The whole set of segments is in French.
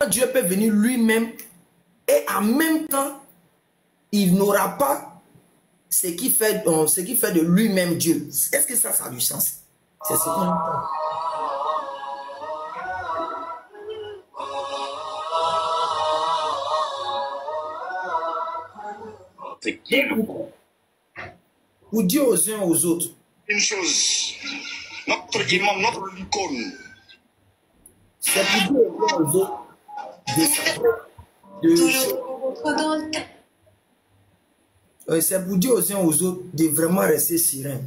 Dieu peut venir lui-même et en même temps, il n'aura pas ce qui fait de lui-même Dieu. Est-ce que ça a du sens? C'est ce qu'on entend. C'est qui Pour dire aux uns aux autres. Une chose, notre imam, notre icône. C'est pour dire aux uns aux autres c'est pour dire aux uns aux autres de vraiment rester serein.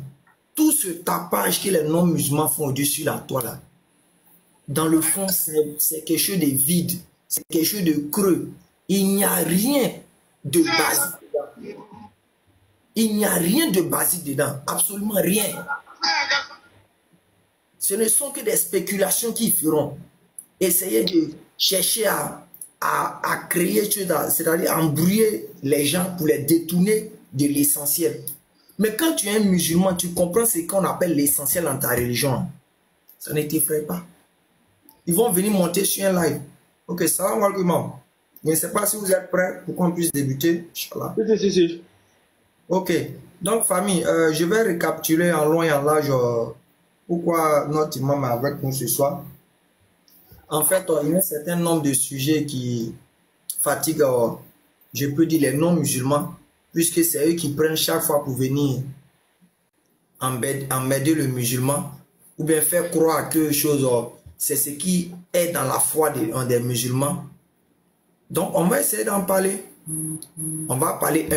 Tout ce tapage que les non-musulmans font au-dessus de la toile, là, dans le fond, c'est quelque chose de vide, c'est quelque chose de creux. Il n'y a rien de basique dedans. Il n'y a rien de basique dedans, absolument rien. Ce ne sont que des spéculations qu'ils feront. Essayer de chercher à créer, c'est-à-dire embrouiller les gens pour les détourner de l'essentiel. Mais quand tu es un musulman, tu comprends ce qu'on appelle l'essentiel dans ta religion. Ça ne t'effraie pas. Ils vont venir monter sur un live. Ok, salam alaikum. Je ne sais pas si vous êtes prêts pour qu'on puisse débuter. Inch'Allah. Si. Ok, donc famille, je vais récapituler en long et en large pourquoi notre imam est avec nous ce soir. En fait, il y a un certain nombre de sujets qui fatiguent, je peux dire, les non-musulmans, puisque c'est eux qui prennent chaque fois pour venir emmerder le musulman, ou bien faire croire que chose, c'est ce qui est dans la foi des musulmans. Donc, on va essayer d'en parler. On va parler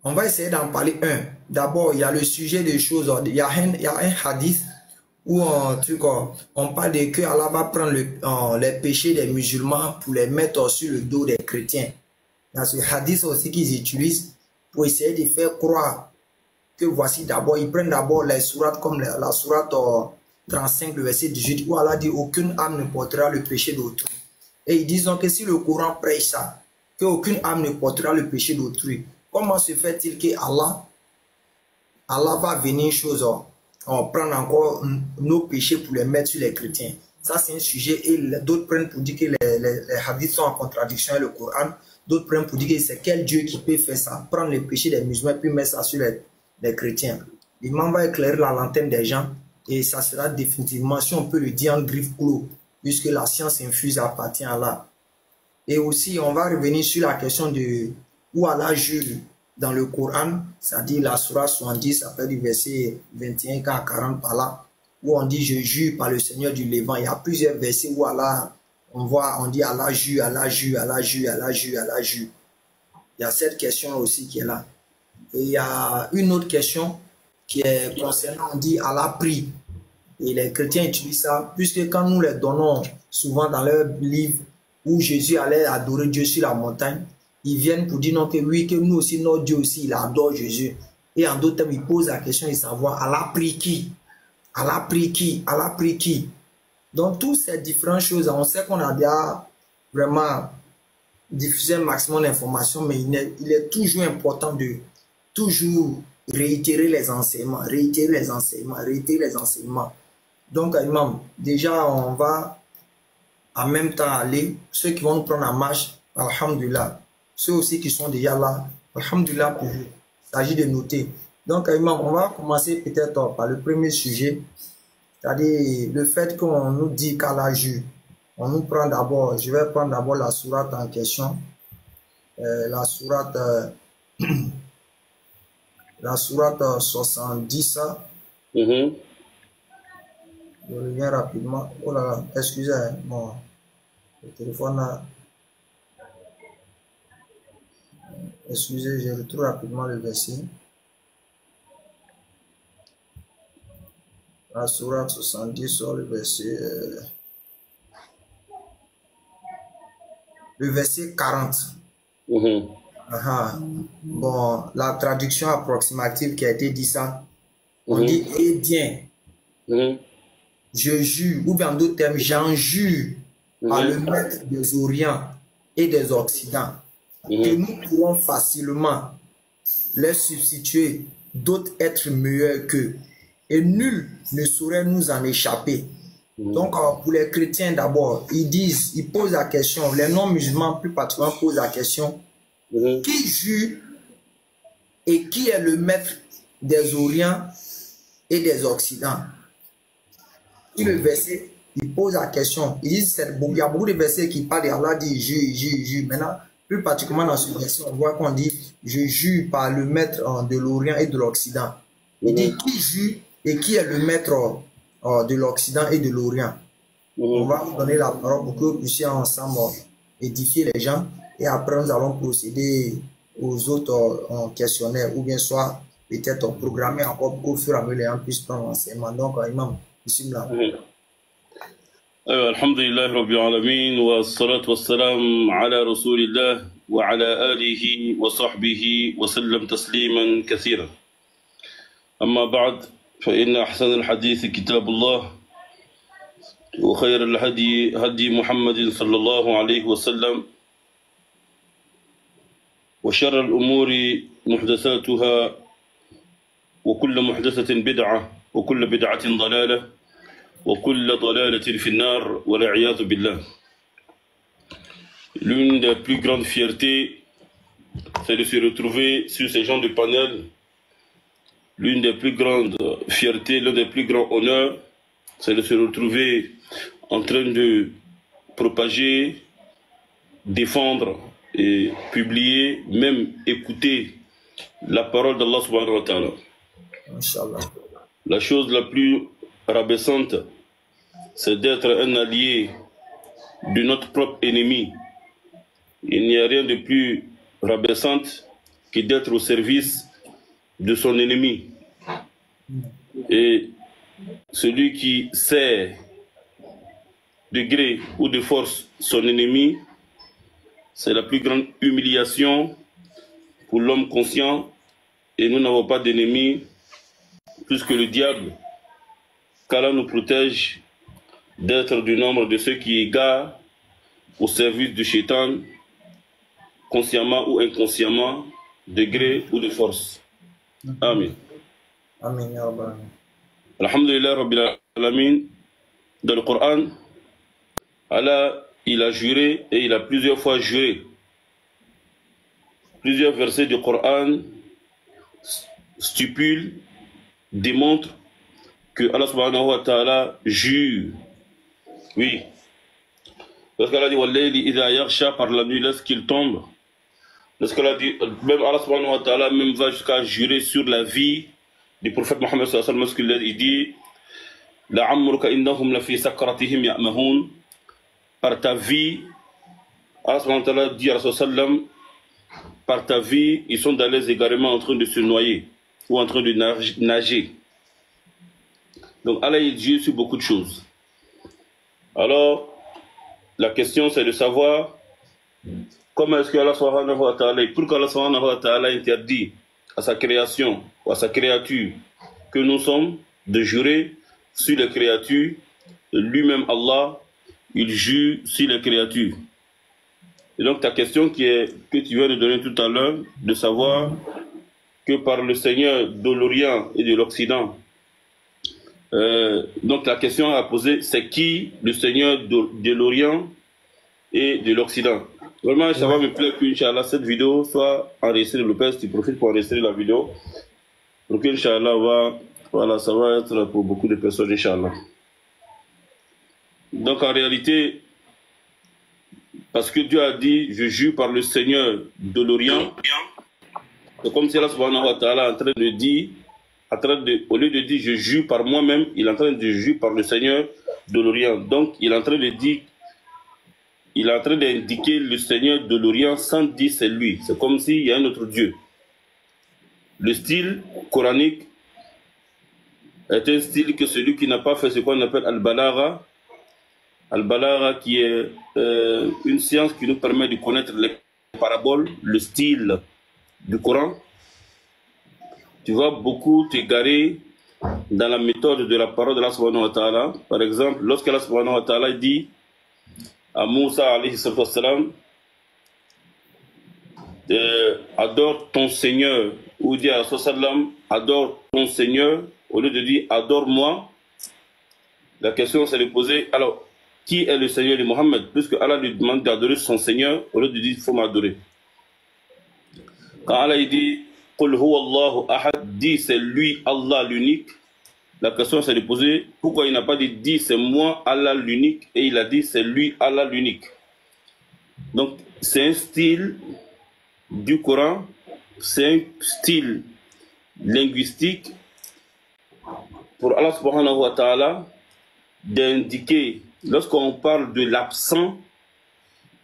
On va essayer d'en parler D'abord, il y a le sujet des choses. Il y a un hadith où on parle de que Allah va prendre les péchés des musulmans pour les mettre sur le dos des chrétiens. Il y a ce hadith aussi qu'ils utilisent pour essayer de faire croire que voici d'abord, ils prennent d'abord les sourates comme la sourate 35, le verset 18, où Allah dit aucune âme ne portera le péché d'autrui. Et ils disent donc que si le Coran prêche ça, qu'aucune âme ne portera le péché d'autrui, comment se fait-il que Allah va venir prendre encore nos péchés pour les mettre sur les chrétiens? Ça, c'est un sujet et d'autres prennent pour dire que les hadiths sont en contradiction avec le Coran. D'autres prennent pour dire que c'est quel Dieu qui peut faire ça, prendre les péchés des musulmans puis mettre ça sur les chrétiens. L'imam va éclairer la lanterne des gens et ça sera définitivement, si on peut le dire, en griffe clos, puisque la science infuse appartient à Allah. Et aussi, on va revenir sur la question de où Allah jure dans le Coran, c'est-à-dire la sourate 70, ça fait du verset 21 à 40 par là, où on dit je jure par le Seigneur du Levant. Il y a plusieurs versets où Allah, on dit Allah jure, Allah jure, Allah jure, Allah jure, Allah jure. Il y a cette question aussi qui est là. Et il y a une autre question qui est concernant, on dit Allah prie. Et les chrétiens utilisent ça, puisque quand nous les donnons souvent dans leur livre où Jésus allait adorer Dieu sur la montagne, ils viennent pour dire non, que oui, que nous aussi, notre Dieu aussi, il adore Jésus. Et en d'autres termes, ils posent la question de savoir, Allah prie qui? Allah prie qui? Allah prie qui? Donc, toutes ces différentes choses, on sait qu'on a déjà vraiment diffusé un maximum d'informations, mais il est toujours important de toujours réitérer les enseignements, réitérer les enseignements, réitérer les enseignements. Donc, imam, déjà, on va en même temps aller, ceux qui vont nous prendre en marche, alhamdulillah. Ceux aussi qui sont déjà là, alhamdulillah pour vous. Il s'agit de noter. Donc, imam, on va commencer peut-être par le premier sujet, c'est-à-dire le fait qu'on nous dit qu'Allah jure. On nous prend d'abord, je vais prendre d'abord la sourate en question, la sourate 70. Je reviens rapidement. Oh là là, excusez, bon, le téléphone a... Excusez, je retrouve rapidement le verset. La sourate 70 sur le verset 40. Bon, la traduction approximative qui a été dit ça, on dit « Eh bien, je jure », ou bien en d'autres termes, j'en jure par le maître des Orients et des Occidents, que nous pourrons facilement leur substituer d'autres êtres meilleurs qu'eux, et nul ne saurait nous en échapper. Donc, pour les chrétiens d'abord, ils posent la question, les non-musulmans plus particulièrement posent la question, qui jure et qui est le maître des Orients et des Occidents? Et le verset, il pose la question, il y a beaucoup de versets qui parlent, et Allah dit jure. Maintenant, plus particulièrement dans ce verset, on voit qu'on dit je jure par le maître de l'Orient et de l'Occident. Il dit qui jure et qui est le maître de l'Occident et de l'Orient. On va vous donner la parole pour que vous puissiez ensemble édifier les gens et après nous allons procéder aux autres questionnaires ou bien soit peut-être programmer encore pour qu'au fur et à mesure les gens puissent prendre l'enseignement. Donc, Imam, bismillah. الحمد لله رب العالمين والصلاة والسلام على رسول الله وعلى آله وصحبه وسلم تسليما كثيرا أما بعد فإن أحسن الحديث كتاب الله وخير الهدي هدي محمد صلى الله عليه وسلم وشر الأمور محدثاتها وكل محدثة بدعة وكل بدعة ضلالة وكل ضلالة في النار والعياذ بالله. L'une des plus grandes fiertés, c'est de se retrouver sur ces genres de panel. L'une des plus grandes fiertés, l'un des plus grands honneurs, c'est de se retrouver en train de propager, défendre et publier, même écouter la parole d'Allah subhanahu wa ta'ala. La chose la plus rabaissante, c'est d'être un allié de notre propre ennemi. Il n'y a rien de plus rabaissant que d'être au service de son ennemi. Et celui qui sert de gré ou de force son ennemi, c'est la plus grande humiliation pour l'homme conscient. Et nous n'avons pas d'ennemi plus que le diable, qu'Allah nous protège d'être du nombre de ceux qui égarent au service du shaitan, consciemment ou inconsciemment, de gré ou de force. Amen. Amen. Alhamdulillah Rabbil Alamin. Dans le Coran, Allah, il a juré et il a plusieurs fois juré. Plusieurs versets du Coran stipulent, démontrent que Allah subhanahu wa ta'ala jure. Oui. Parce qu'Allah dit Wallayli idha yaghsha, par la nuit lorsqu'il tombe. Lorsqu'Allah dit, même Allah subhanahu wa ta'ala même va jusqu'à jurer sur la vie du prophète Mohammed sallallahu alayhi wa sallam, lorsqu'il dit La'amruka innahum la fi sakratihim ya'mahun. Par ta vie, Allah subhanahu wa ta'ala dit à Rasulullah, par ta vie, ils sont dans les égarements en train de se noyer ou en train de nager. Donc Allah il dit sur beaucoup de choses. Alors, la question c'est de savoir comment est-ce que Allah subhanahu wa ta'ala, pourquoi Allah subhanahu wa ta'ala interdit à sa création ou à sa créature que nous sommes de jurer sur les créatures. Lui-même Allah, il jure sur les créatures. Et donc ta question que tu viens de donner tout à l'heure, de savoir que par le Seigneur de l'Orient et de l'Occident, donc la question à poser, c'est qui le Seigneur de l'Orient et de l'Occident? Vraiment, ça va me plaire qu'Inch'Allah, cette vidéo soit enregistrée. Le Père, tu profites pour enregistrer la vidéo. Donc Inch'Allah, voilà, ça va être pour beaucoup de personnes, Inch'Allah. Donc en réalité, parce que Dieu a dit, je jure par le Seigneur de l'Orient, c'est comme si Allah subhanahu wa ta'ala est en train de dire, au lieu de dire je jure par moi-même, il est en train de jurer par le Seigneur de l'Orient. Donc il est en train de dire, il est en train d'indiquer le Seigneur de l'Orient sans dire c'est lui. C'est comme s'il y a un autre Dieu. Le style coranique est un style que celui qui n'a pas fait ce qu'on appelle Al-Balagha. Al-Balagha qui est une science qui nous permet de connaître les paraboles, le style du Coran. Tu vas beaucoup t'égarer dans la méthode de la parole de Allah subhanahu wa ta'ala. Par exemple, lorsque Allah subhanahu wa ta'ala dit à Moussa alayhi salam, adore ton Seigneur, ou dit à Rasul sallam, adore ton Seigneur, au lieu de dire adore-moi, La question c'est de poser, alors, qui est le Seigneur de Mohammed? Puisque Allah lui demande d'adorer son Seigneur, au lieu de dire, il faut m'adorer. Quand Allah dit, Qul huwa Allahu ahad, dit c'est lui, Allah l'unique. La question c'est de poser, pourquoi il n'a pas dit c'est moi, Allah l'unique, et il a dit c'est lui, Allah l'unique. Donc, c'est un style du Coran, c'est un style linguistique pour Allah subhanahu wa ta'ala d'indiquer, lorsqu'on parle de l'absent,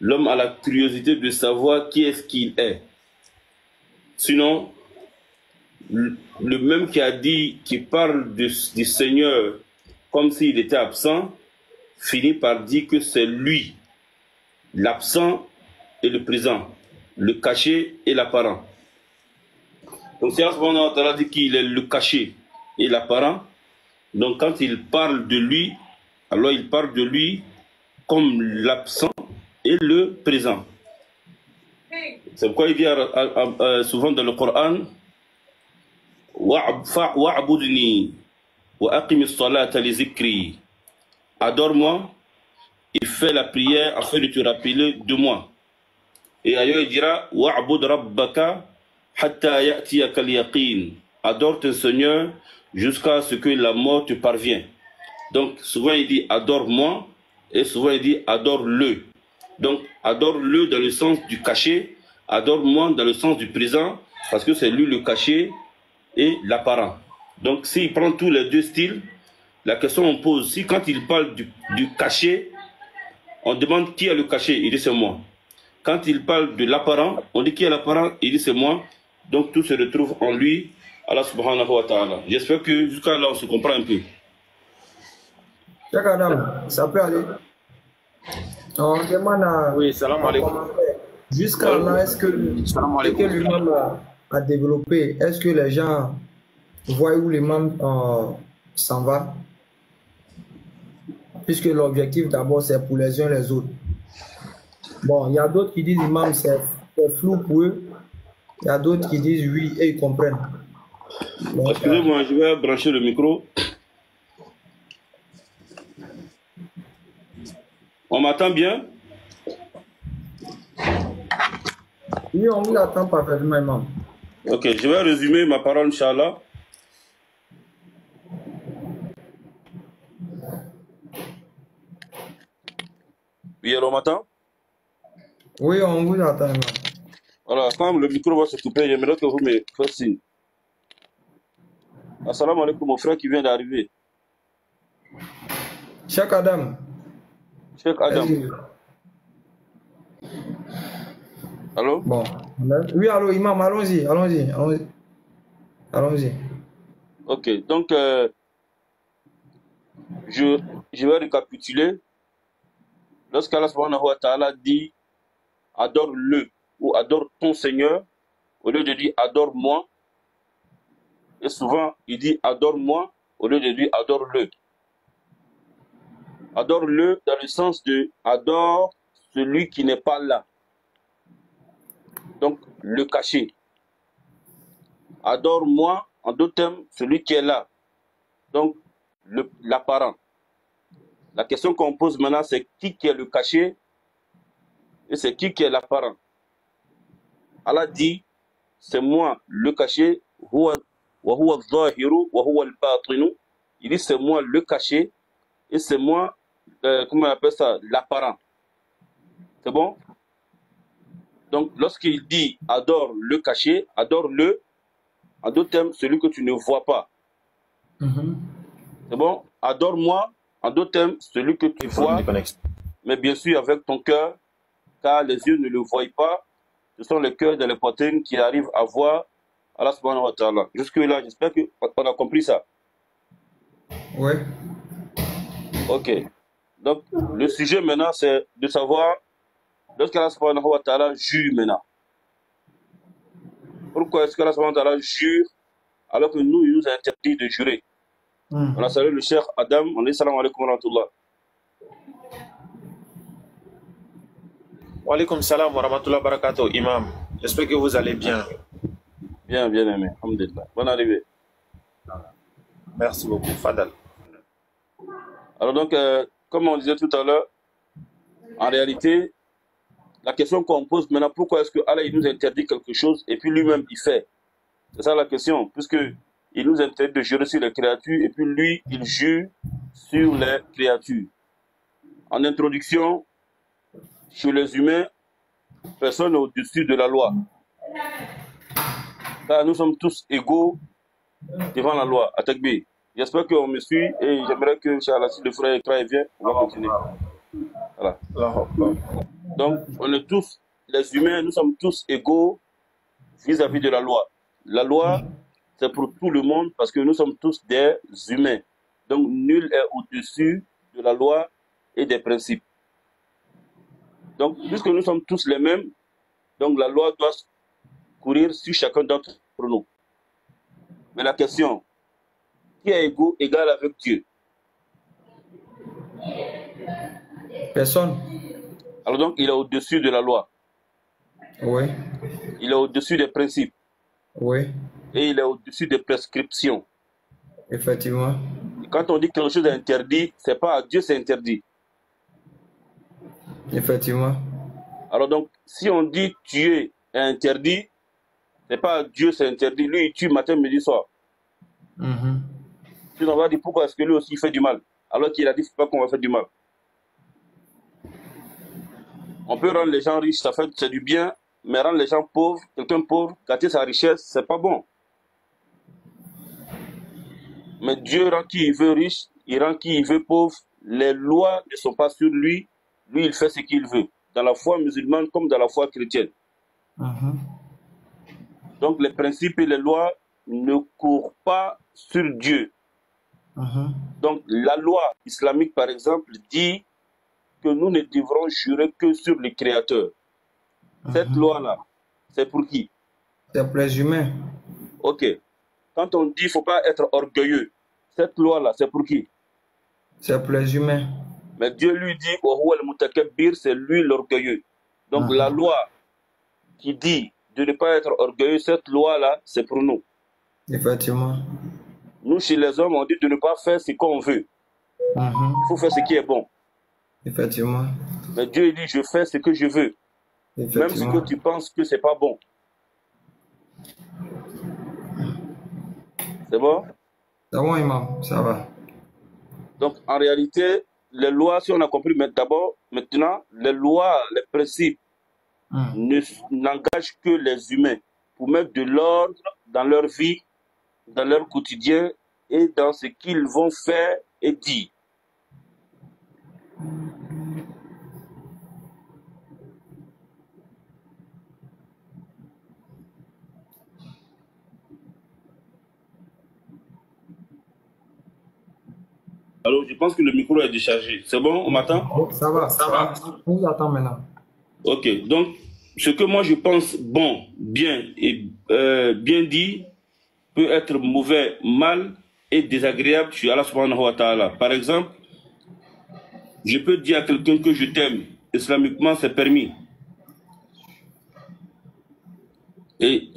l'homme a la curiosité de savoir qui est-ce qu'il est. Sinon, le même qui parle du Seigneur comme s'il était absent, finit par dire que c'est lui, l'absent et le présent, le caché et l'apparent. Donc si Allah dit qu'il est le caché et l'apparent, donc quand il parle de lui, alors il parle de lui comme l'absent et le présent. C'est pourquoi il dit souvent dans le Coran, Wa'budni wa aqim as-salata li zikri. Adore-moi et fais la prière afin de te rappeler de moi. Et ailleurs il dira Wa'bud rabbaka hatta ya'tiyaka al-yaqin. Adore ton Seigneur jusqu'à ce que la mort te parvienne. Donc souvent il dit adore-moi et souvent il dit adore-le. Donc adore-le dans le sens du caché, adore-moi dans le sens du présent, parce que c'est lui le caché et l'apparent. Donc s'il prend tous les deux styles, la question on pose, si quand il parle du caché, on demande qui est le caché, il dit c'est moi. Quand il parle de l'apparent, on dit qui est l'apparent, il dit c'est moi. Donc tout se retrouve en lui, Allah subhanahu wa ta'ala. J'espère que jusqu'à là on se comprend un peu. Cheikh Adam, ça peut aller. On demande à... Oui, salam alaikum. Jusqu'à là, est-ce que l'imam a développé, est-ce que les gens voient où l'imam s'en va? Puisque l'objectif d'abord c'est pour les uns les autres. Bon, il y a d'autres qui disent l'imam c'est flou pour eux. Il y a d'autres qui disent oui et ils comprennent. Excusez-moi, je vais brancher le micro. On m'attend bien? Oui, on vous attend parfaitement, imam. Ok, je vais résumer ma parole, Inch'Allah. Oui, on m'attend? Oui, on vous attend, imam. Voilà, quand le micro va se couper, j'aimerais que vous me fassiez signe. Assalamu alaikum, mon frère qui vient d'arriver. Cheikh Adam. Cheikh Adam. Allô? Bon. Oui, allô, imam, allons-y. Ok, donc je vais récapituler. Lorsqu'Allah subhanahu wa ta'ala dit adore-le ou adore ton Seigneur, au lieu de dire adore-moi, et souvent il dit adore-moi au lieu de dire adore-le. Adore-le dans le sens de adore celui qui n'est pas là. Donc le caché. Adore-moi, en d'autres termes, celui qui est là. Donc l'apparent. La question qu'on pose maintenant, c'est qui est le caché et c'est qui est l'apparent. Allah dit, c'est moi le caché, wa huwa al-zahiru wa huwa al-batinu. Il dit, c'est moi le caché et c'est moi, comment on appelle ça, l'apparent. C'est bon? Donc, lorsqu'il dit adore le caché, adore-le, en d'autres termes, celui que tu ne vois pas. C'est bon? Adore-moi, en d'autres termes, celui que tu vois, mais bien sûr avec ton cœur, car les yeux ne le voient pas. Ce sont les cœurs de les poitrines qui arrivent à voir Allah subhanahu wa ta'ala. Jusque-là, j'espère qu'on a compris ça. Oui. Ok. Donc, le sujet maintenant, c'est de savoir, lorsqu'Allah subhanahu wa ta'ala jure maintenant. Pourquoi est-ce qu'Allah subhanahu wa ta'ala jure alors que nous, il nous a interdit de jurer? On a salué le cheikh Adam, on dit salam alaikum wa rahmatullah. Wa alaikum salam wa rahmatullah wa barakatuh, imam. J'espère que vous allez bien. Bien, bien aimé, alhamdulillah. Bonne arrivée. Merci beaucoup, Fadal. Alors donc, comme on disait tout à l'heure, en réalité, la question qu'on pose maintenant, pourquoi est-ce que Allah il nous interdit quelque chose et puis lui-même il fait? C'est ça la question, puisque il nous interdit de jurer sur les créatures et puis lui, il jure sur les créatures. En introduction, chez les humains, personne n'est au-dessus de la loi. Car nous sommes tous égaux devant la loi, à Takbir. J'espère qu'on me suit et j'aimerais que, Inch'Allah, si le frère Ekra vient, on va continuer. Voilà. Donc, on est tous, les humains, nous sommes tous égaux vis-à-vis de la loi. La loi, c'est pour tout le monde parce que nous sommes tous des humains. Donc, nul est au-dessus de la loi et des principes. Donc, puisque nous sommes tous les mêmes, donc la loi doit courir sur chacun d'entre nous. Mais la question, qui est égal avec Dieu? Personne. Alors donc, il est au-dessus de la loi. Oui. Il est au-dessus des principes. Oui. Et il est au-dessus des prescriptions. Effectivement. Quand on dit que quelque chose est interdit, c'est pas à Dieu c'est interdit. Effectivement. Alors donc, si on dit tuer est interdit, c'est pas à Dieu c'est interdit. Lui, il tue matin, midi, soir. Puis on va dire pourquoi est-ce que lui aussi il fait du mal, alors qu'il a dit pas qu'on va faire du mal. On peut rendre les gens riches, ça fait c'est du bien, mais rendre les gens pauvres, quelqu'un pauvre, gâter sa richesse, c'est pas bon. Mais Dieu rend qui il veut riche, il rend qui il veut pauvre. Les lois ne sont pas sur lui. Lui, il fait ce qu'il veut, dans la foi musulmane comme dans la foi chrétienne. Donc, les principes et les lois ne courent pas sur Dieu. Donc, la loi islamique, par exemple, dit que nous ne devrons jurer que sur le Créateur. Cette loi-là, c'est pour qui? C'est pour les humains. Ok. Quand on dit qu'il ne faut pas être orgueilleux, cette loi-là, c'est pour qui? C'est pour les humains. Mais Dieu lui dit, c'est lui l'orgueilleux. Donc la loi qui dit de ne pas être orgueilleux, cette loi-là, c'est pour nous. Effectivement. Nous, chez les hommes, on dit de ne pas faire ce qu'on veut. Il faut faire ce qui est bon. Effectivement. Mais Dieu il dit, je fais ce que je veux. Même si que tu penses que c'est pas bon. C'est bon? C'est bon, imam, ça va. Donc, en réalité, les lois, si on a compris, mais d'abord, maintenant, les lois, les principes n'engagent que les humains pour mettre de l'ordre dans leur vie, dans leur quotidien et dans ce qu'ils vont faire et dire. Alors, je pense que le micro est déchargé. C'est bon, on m'attend? Ça va, ça va. On vous attend maintenant. Ok, donc, ce que moi je pense bon, bien et bien dit peut être mauvais, mal et désagréable chez Allah subhanahu wa ta'ala. Par exemple, je peux dire à quelqu'un que je t'aime. Islamiquement, c'est permis. Et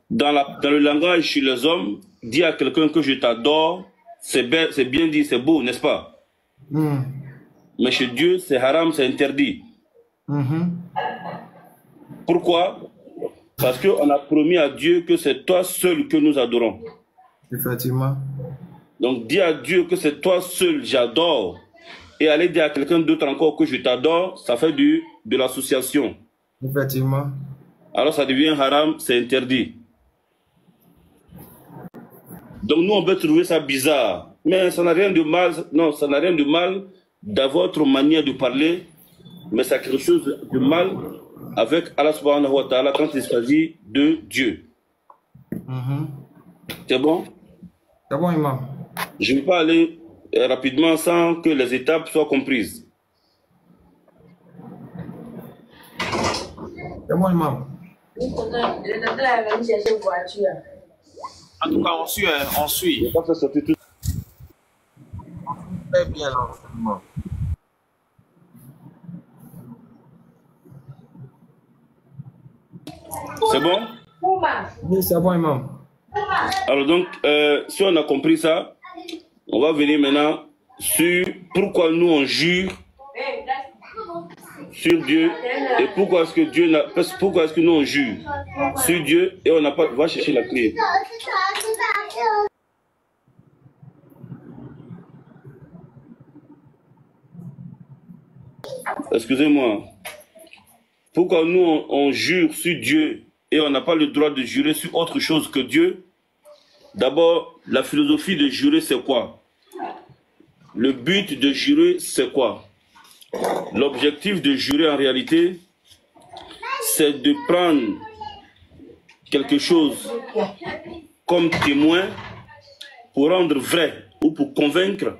dans le langage chez les hommes, dire à quelqu'un que je t'adore, c'est bien dit, c'est beau, n'est-ce pas? Mais chez Dieu, c'est haram, c'est interdit. Pourquoi? Parce qu'on a promis à Dieu que c'est toi seul que nous adorons. Effectivement. Donc, dire à Dieu que c'est toi seul, j'adore, et aller dire à quelqu'un d'autre encore que je t'adore, ça fait de l'association. Effectivement. Alors, ça devient haram, c'est interdit. Donc, nous, on peut trouver ça bizarre. Mais ça n'a rien de mal, non, ça n'a rien de mal d'avoir votre manière de parler, mais ça a quelque chose de mal avec Allah subhanahu wa ta'ala quand il s'agit de Dieu. C'est bon? C'est bon, imam. Je ne vais pas aller rapidement sans que les étapes soient comprises. C'est bon, imam. En tout cas, on suit, hein, on suit. Je vais pas faire sortir tout. Très bien l'enseignement. C'est bon? Oui, c'est bon, imam. Alors donc, si on a compris ça, on va venir maintenant sur pourquoi nous on jure sur Dieu et pourquoi est-ce que pourquoi est-ce que nous on jure sur Dieu et on n'a pas... Va chercher la clé. Excusez-moi. Pourquoi nous on jure sur Dieu et on n'a pas le droit de jurer sur autre chose que Dieu? D'abord, la philosophie de jurer, c'est quoi? Le but de jurer, c'est quoi? L'objectif de jurer, en réalité, c'est de prendre quelque chose comme témoin pour rendre vrai ou pour convaincre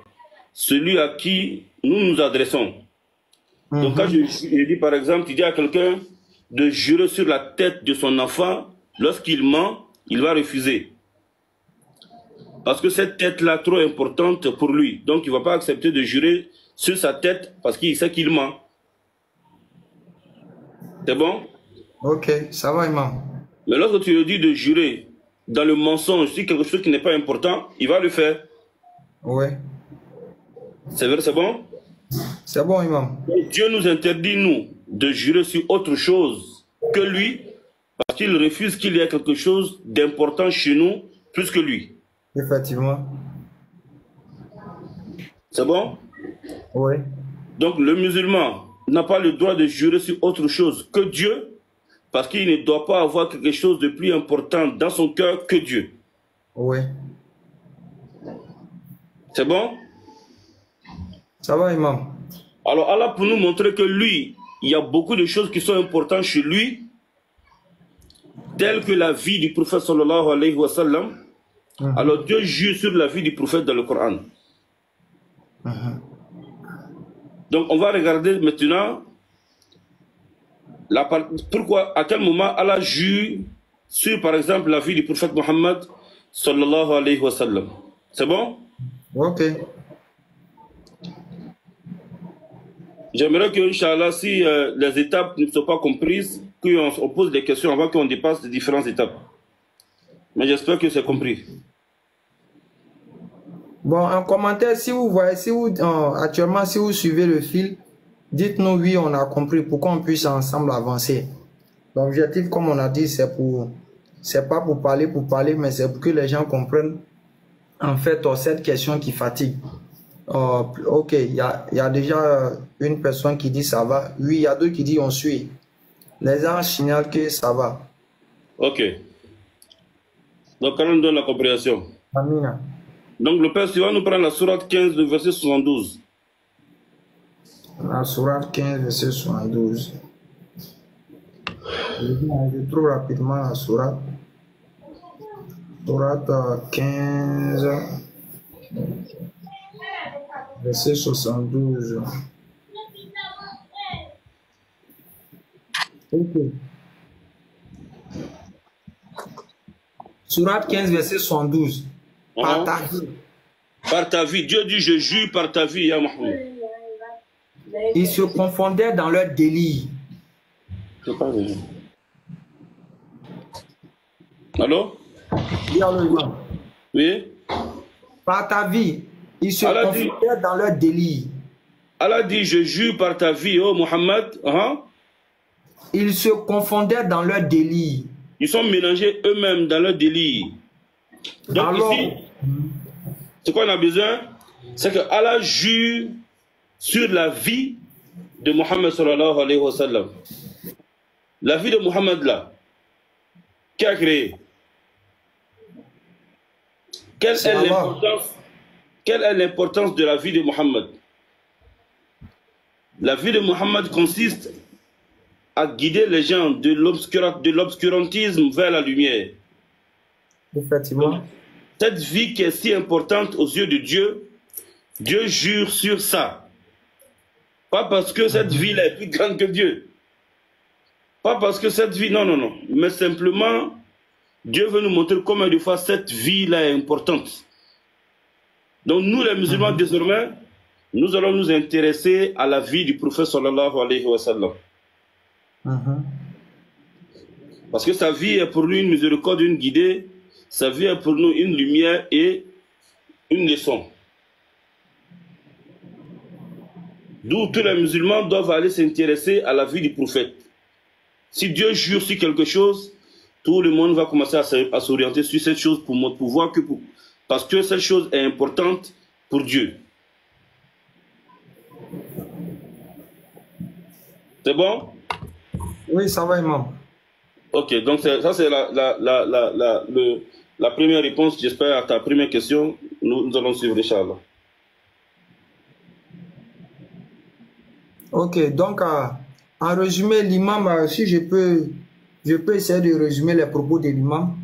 celui à qui nous nous adressons. Donc quand je dis par exemple, tu dis à quelqu'un de jurer sur la tête de son enfant, lorsqu'il ment, il va refuser. Parce que cette tête-là est trop importante pour lui. Donc il ne va pas accepter de jurer sur sa tête parce qu'il sait qu'il ment. C'est bon? Ok, ça va, imam. Mais lorsque tu lui dis de jurer dans le mensonge sur quelque chose qui n'est pas important, il va le faire. Oui. C'est vrai, c'est bon? C'est bon, imam. Dieu nous interdit, nous, de jurer sur autre chose que lui, parce qu'il refuse qu'il y ait quelque chose d'important chez nous, plus que lui. Effectivement. C'est bon? Oui. Donc le musulman n'a pas le droit de jurer sur autre chose que Dieu, parce qu'il ne doit pas avoir quelque chose de plus important dans son cœur que Dieu. Oui. C'est bon? Ça va, imam. Alors Allah, pour nous montrer que lui, il y a beaucoup de choses qui sont importantes chez lui, telles que la vie du prophète sallallahu alayhi wa sallam. Alors Dieu jure sur la vie du prophète dans le Coran. Donc on va regarder maintenant pourquoi, à quel moment Allah jure sur par exemple la vie du prophète Mohammed sallallahu alayhi wa sallam. C'est bon? Ok. J'aimerais que, Inch'Allah, si les étapes ne sont pas comprises, qu'on pose des questions avant qu'on dépasse les différentes étapes. Mais j'espère que c'est compris. Bon, un commentaire, si vous voyez, actuellement, si vous suivez le fil, dites-nous oui, on a compris, pour qu'on puisse ensemble avancer. L'objectif, comme on a dit, c'est pas pour parler, mais c'est pour que les gens comprennent, en fait, cette question qui fatigue. Ok, il y a déjà une personne qui dit ça va. Oui, il y a deux qui disent on suit. Les gens signalent que ça va. Ok. Donc, quand on donne la compréhension. Amina. Donc, le Père suivant nous prend la sourate 15, le verset 72. La sourate 15, verset 72. Je trouve rapidement la sourate. Sourate 15. Verset 72. Ok. Sourate 15, verset 72. Par ta vie. Par ta vie. Dieu dit, je jure par ta vie, ya Mohamed. Ils se confondaient dans leur délire. Je pas vu. Allô? Oui? Par ta vie. Ils se confondaient dans leur délire. Allah dit, je jure par ta vie, oh Mohammed. Ils se confondaient dans leur délire. Ils sont mélangés eux-mêmes dans leur délire. Donc alors, ici, ce qu'on a besoin, c'est que Allah jure sur la vie de Mohammed sallallahu alayhi wa sallam. La vie de Mohammed là, qui a créé? Quelle est l'importance de la vie de Mohammed? La vie de Mohammed consiste à guider les gens de l'obscurantisme vers la lumière. Effectivement. Donc, cette vie qui est si importante aux yeux de Dieu, Dieu jure sur ça. Pas parce que cette vie-là est plus grande que Dieu. Pas parce que cette vie... Non, non, non. Mais simplement, Dieu veut nous montrer combien de fois cette vie-là est importante. Donc nous, les musulmans, désormais, nous allons nous intéresser à la vie du prophète sallallahu alayhi wa sallam. Parce que sa vie est pour nous une miséricorde, une guidée. Sa vie est pour nous une lumière et une leçon. D'où tous les musulmans doivent aller s'intéresser à la vie du prophète. Si Dieu jure sur quelque chose, tout le monde va commencer à s'orienter sur cette chose pour voir que parce que cette chose est importante pour Dieu. C'est bon? Oui, ça va, imam. Ok, donc ça c'est la première réponse, j'espère, à ta première question. Nous allons suivre, Inch'Allah. Ok, donc en résumé, l'imam, si je peux essayer de résumer les propos de l'imam.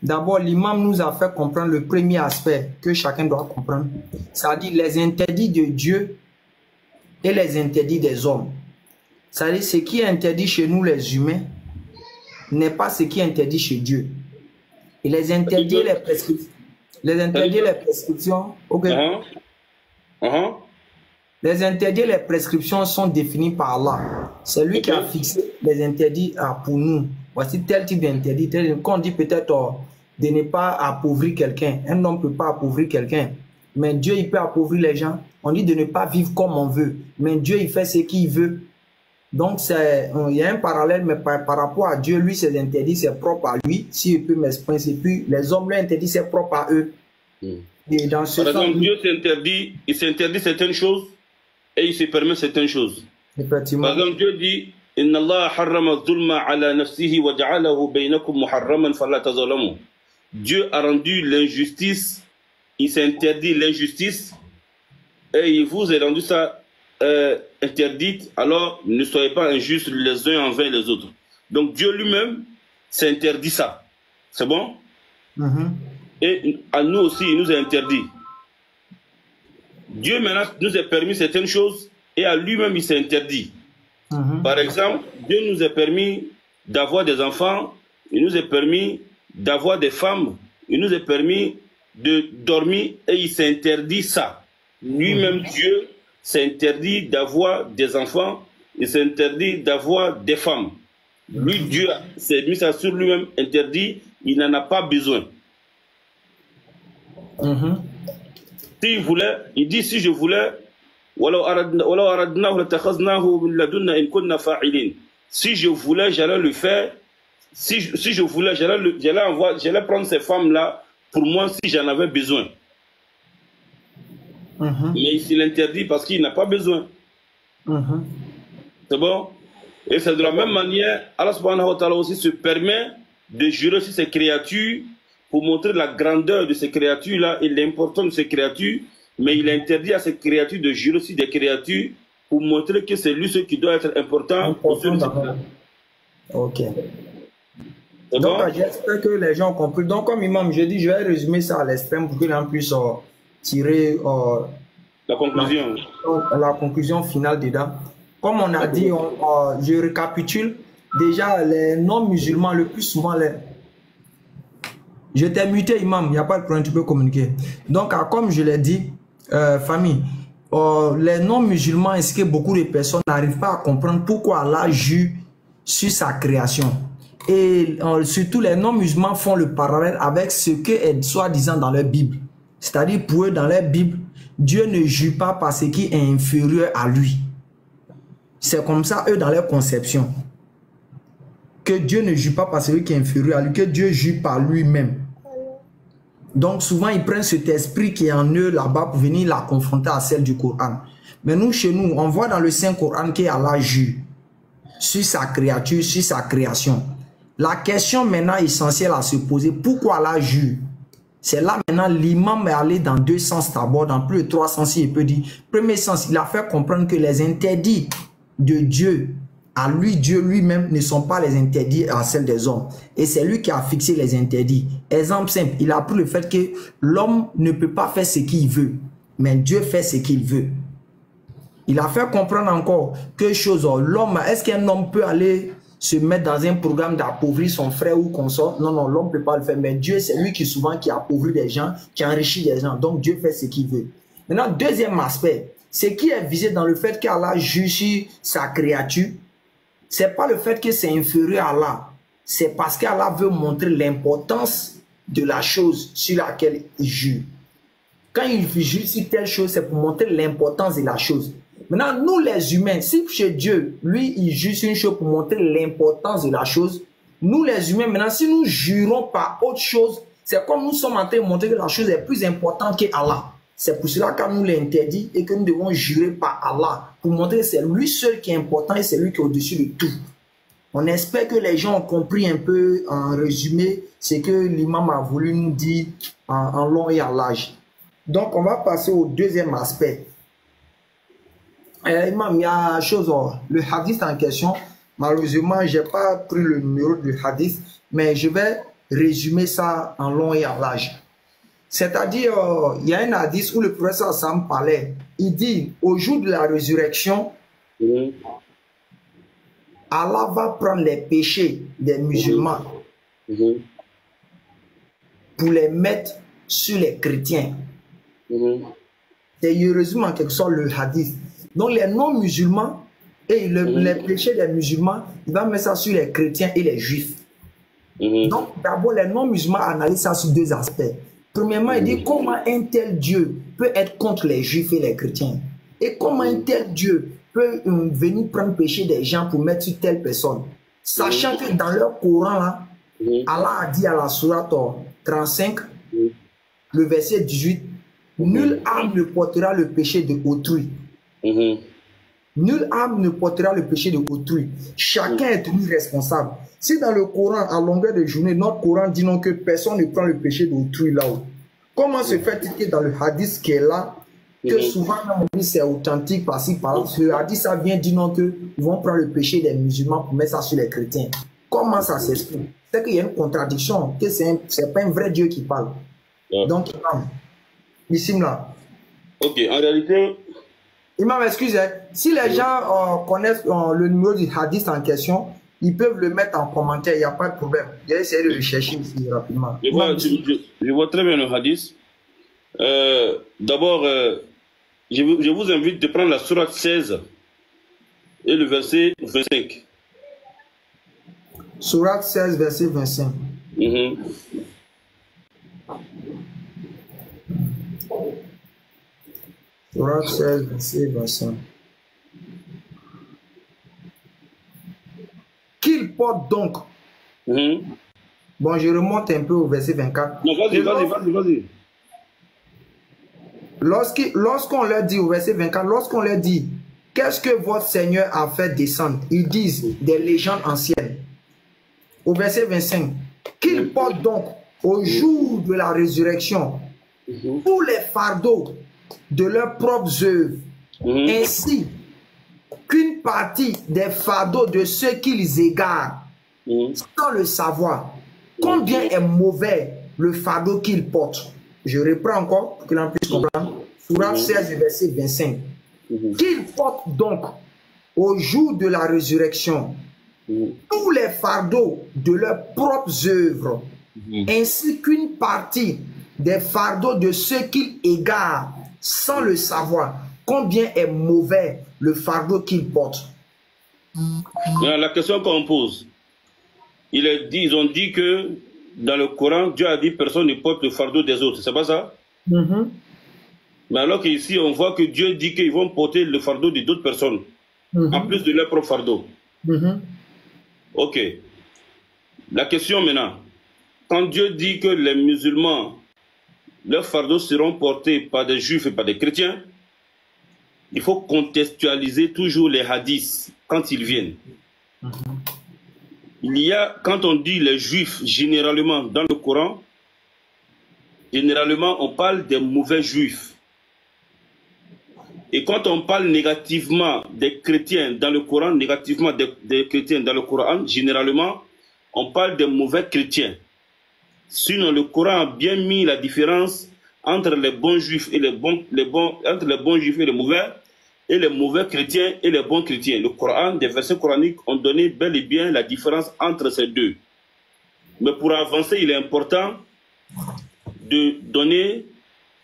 D'abord, l'imam nous a fait comprendre le premier aspect que chacun doit comprendre, c'est-à-dire les interdits de Dieu et les interdits des hommes. C'est-à-dire ce qui est interdit chez nous les humains n'est pas ce qui est interdit chez Dieu. Et les interdits et les prescriptions. Les interdits et les prescriptions. Ok. Les interdits et les prescriptions sont définis par Allah. C'est lui qui a fixé les interdits pour nous. Voici tel type d'interdit. Quand on dit peut-être de ne pas appauvrir quelqu'un. Un homme ne peut pas appauvrir quelqu'un. Mais Dieu, il peut appauvrir les gens. On dit de ne pas vivre comme on veut. Mais Dieu, il fait ce qu'il veut. Donc, il y a un parallèle, mais par rapport à Dieu, lui, ses interdits, c'est propre à lui. S'il peut m'exprimer, c'est plus les hommes, leur interdit, c'est propre à eux. Et dans ce Par exemple, sens, Dieu s'interdit certaines choses et il se permet certaines choses. Effectivement. Par exemple, Dieu dit Inna Allah harrama dhulma ala nafsihi wa ja'alahu baynakum muharraman fala tazalamu. Dieu a rendu l'injustice, il s'interdit l'injustice et il vous a rendu ça interdite, alors ne soyez pas injustes les uns envers les autres. Donc Dieu lui-même s'interdit ça. C'est bon? Et à nous aussi, il nous a interdit. Dieu maintenant nous a permis certaines choses et à lui-même il s'est interdit. Par exemple, Dieu nous a permis d'avoir des enfants, il nous a permis d'avoir des femmes, il nous a permis de dormir et il s'est interdit ça. Lui-même, Dieu s'interdit d'avoir des enfants, il s'interdit d'avoir des femmes. Lui, Dieu s'est mis ça sur lui-même interdit, il n'en a pas besoin. S'il voulait, il dit si je voulais, si je voulais, j'allais le faire. Si je voulais, j'allais prendre ces femmes-là pour moi si j'en avais besoin. Mais il l'interdit parce qu'il n'a pas besoin. C'est bon? Et c'est de la même manière, Allah subhanahu wa ta'ala aussi se permet de jurer sur ces créatures pour montrer la grandeur de ces créatures-là et l'importance de ces créatures, mais il interdit à ces créatures de jurer sur des créatures pour montrer que c'est lui ce qui doit être important. Ok. Donc, j'espère que les gens ont compris. Donc, comme imam, je dis, je vais résumer ça à l'extrême pour que les gens puissent tirer la conclusion. La conclusion finale dedans. Comme on a dit, je récapitule. Déjà, les non-musulmans, le plus souvent, je t'ai muté, imam, il n'y a pas de problème, tu peux communiquer. Donc, comme je l'ai dit, famille, les non-musulmans, est-ce que beaucoup de personnes n'arrivent pas à comprendre pourquoi Allah jure sur sa création? Et surtout, les non-musulmans font le parallèle avec ce que est soi-disant dans leur Bible. C'est-à-dire, pour eux, dans leur Bible, Dieu ne jure pas par ce qui est inférieur à lui. C'est comme ça, eux, dans leur conception. Que Dieu ne jure pas par celui qui est inférieur à lui, que Dieu jure par lui-même. Donc, souvent, ils prennent cet esprit qui est en eux là-bas pour venir la confronter à celle du Coran. Mais nous, chez nous, on voit dans le Saint-Coran qu'Allah jure sur sa créature, sur sa création. La question maintenant essentielle à se poser, pourquoi Allah jure? C'est là maintenant, l'imam est allé dans deux sens d'abord, dans plus de trois sens, il peut dire. Premier sens, il a fait comprendre que les interdits de Dieu, à lui, Dieu lui-même, ne sont pas les interdits à celles des hommes. Et c'est lui qui a fixé les interdits. Exemple simple, il a pris le fait que l'homme ne peut pas faire ce qu'il veut, mais Dieu fait ce qu'il veut. Il a fait comprendre encore que chose, l'homme, est-ce qu'un homme peut aller se mettre dans un programme d'appauvrir son frère ou consort? Non, non, l'homme ne peut pas le faire. Mais Dieu, c'est lui qui souvent qui appauvrit des gens, qui enrichit des gens. Donc Dieu fait ce qu'il veut. Maintenant, deuxième aspect, ce qui est visé dans le fait qu'Allah juge sa créature, c'est pas le fait que c'est inférieur à Allah. C'est parce qu'Allah veut montrer l'importance de la chose sur laquelle il jure. Quand il jure sur telle chose, c'est pour montrer l'importance de la chose. Maintenant, nous les humains, si chez Dieu, lui, il juge une chose pour montrer l'importance de la chose, nous les humains, maintenant, si nous jurons par autre chose, c'est comme nous sommes en train de montrer que la chose est plus importante qu'Allah. C'est pour cela qu'on nous l'interdit et que nous devons jurer par Allah pour montrer que c'est lui seul qui est important et c'est lui qui est au-dessus de tout. On espère que les gens ont compris un peu en résumé ce que l'imam a voulu nous dire en long et en large. Donc, on va passer au deuxième aspect. Imam, il y a chose, le hadith en question, malheureusement, je n'ai pas pris le numéro du hadith, mais je vais résumer ça en long et en large. C'est-à-dire, il y a un hadith où le professeur Sam parlait. Il dit, au jour de la résurrection, Allah va prendre les péchés des musulmans pour les mettre sur les chrétiens. C'est heureusement quelque chose le hadith. Donc les non-musulmans et les péchés des musulmans, il va mettre ça sur les chrétiens et les juifs. Donc d'abord les non-musulmans analysent ça sur deux aspects. Premièrement, il dit comment un tel Dieu peut être contre les juifs et les chrétiens. Et comment un tel Dieu peut venir prendre péché des gens pour mettre sur telle personne. Sachant que dans leur Coran, là, Allah a dit à la sourate 35, le verset 18, nulle âme ne portera le péché de autrui. Nulle âme ne portera le péché de autrui. Chacun est tenu responsable. Si dans le Coran, à longueur de journée, notre Coran dit non que personne ne prend le péché d'autrui là-haut, comment se fait-il que dans le hadith qui est là, que souvent on dit c'est authentique par-ci par-là, le hadith ça vient dire non que ils vont prendre le péché des musulmans pour mettre ça sur les chrétiens. Comment ça s'explique? C'est qu'il y a une contradiction, que c'est pas un vrai Dieu qui parle. Donc, ici là. Ok, en réalité. Imam, excusez, si les gens connaissent le numéro du hadith en question, ils peuvent le mettre en commentaire, il n'y a pas de problème. J'ai essayé de le chercher ici rapidement. Je vois très bien le hadith. D'abord, je vous invite de prendre la sourate 16 et le verset 25. Sourate 16, verset 25. Sourate 16, verset 25. Qu'il porte donc. Bon, je remonte un peu au verset 24. Non, vas-y. Lorsqu'on leur dit au verset 24, lorsqu'on leur dit, qu'est-ce que votre Seigneur a fait descendre? Ils disent des légendes anciennes. Au verset 25, qu'il porte donc au jour de la résurrection tous les fardeaux de leurs propres œuvres, ainsi qu'une partie des fardeaux de ceux qu'ils égarent, sans le savoir. Combien est mauvais le fardeau qu'ils portent? Je reprends encore pour que l'on puisse comprendre. Sourate 16, verset 25. Qu'ils portent donc au jour de la résurrection tous les fardeaux de leurs propres œuvres, ainsi qu'une partie des fardeaux de ceux qu'ils égarent sans le savoir. Combien est mauvais le fardeau qu'ils portent? La question qu'on pose, ils ont dit que dans le Coran, Dieu a dit personne ne porte le fardeau des autres. C'est pas ça? Mais alors qu'ici, on voit que Dieu dit qu'ils vont porter le fardeau de d'autres personnes, en plus de leur propre fardeau. Ok. La question maintenant, quand Dieu dit que les musulmans, leurs fardeaux seront portés par des juifs et par des chrétiens, il faut contextualiser toujours les hadiths quand ils viennent. Il y a, quand on dit les juifs, généralement dans le Coran, généralement on parle des mauvais juifs. Et quand on parle négativement des chrétiens dans le Coran, négativement des chrétiens dans le Coran, généralement on parle des mauvais chrétiens. Sinon le Coran a bien mis la différence entre les bons juifs et entre les bons juifs et les mauvais chrétiens et les bons chrétiens. Le Coran, des versets coraniques ont donné bel et bien la différence entre ces deux. Mais pour avancer, il est important de donner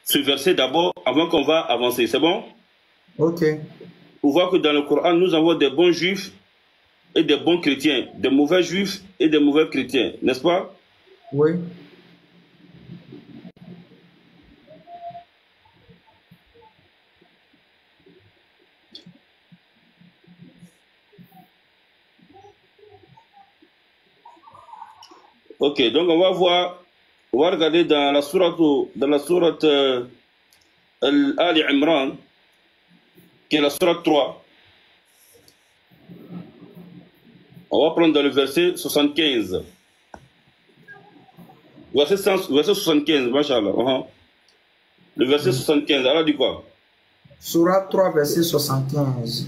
ce verset d'abord avant qu'on va avancer. C'est bon? Ok. Pour voir que dans le Coran, nous avons des bons juifs et des bons chrétiens, des mauvais juifs et des mauvais chrétiens, n'est-ce pas? Oui. Ok, donc on va voir, on va regarder dans la sourate Ali Imran, qui est la sourate 3. On va prendre dans le verset 75. Verset 75, machallah. Le verset 75, Allah dit quoi? Sourate 3, verset 75.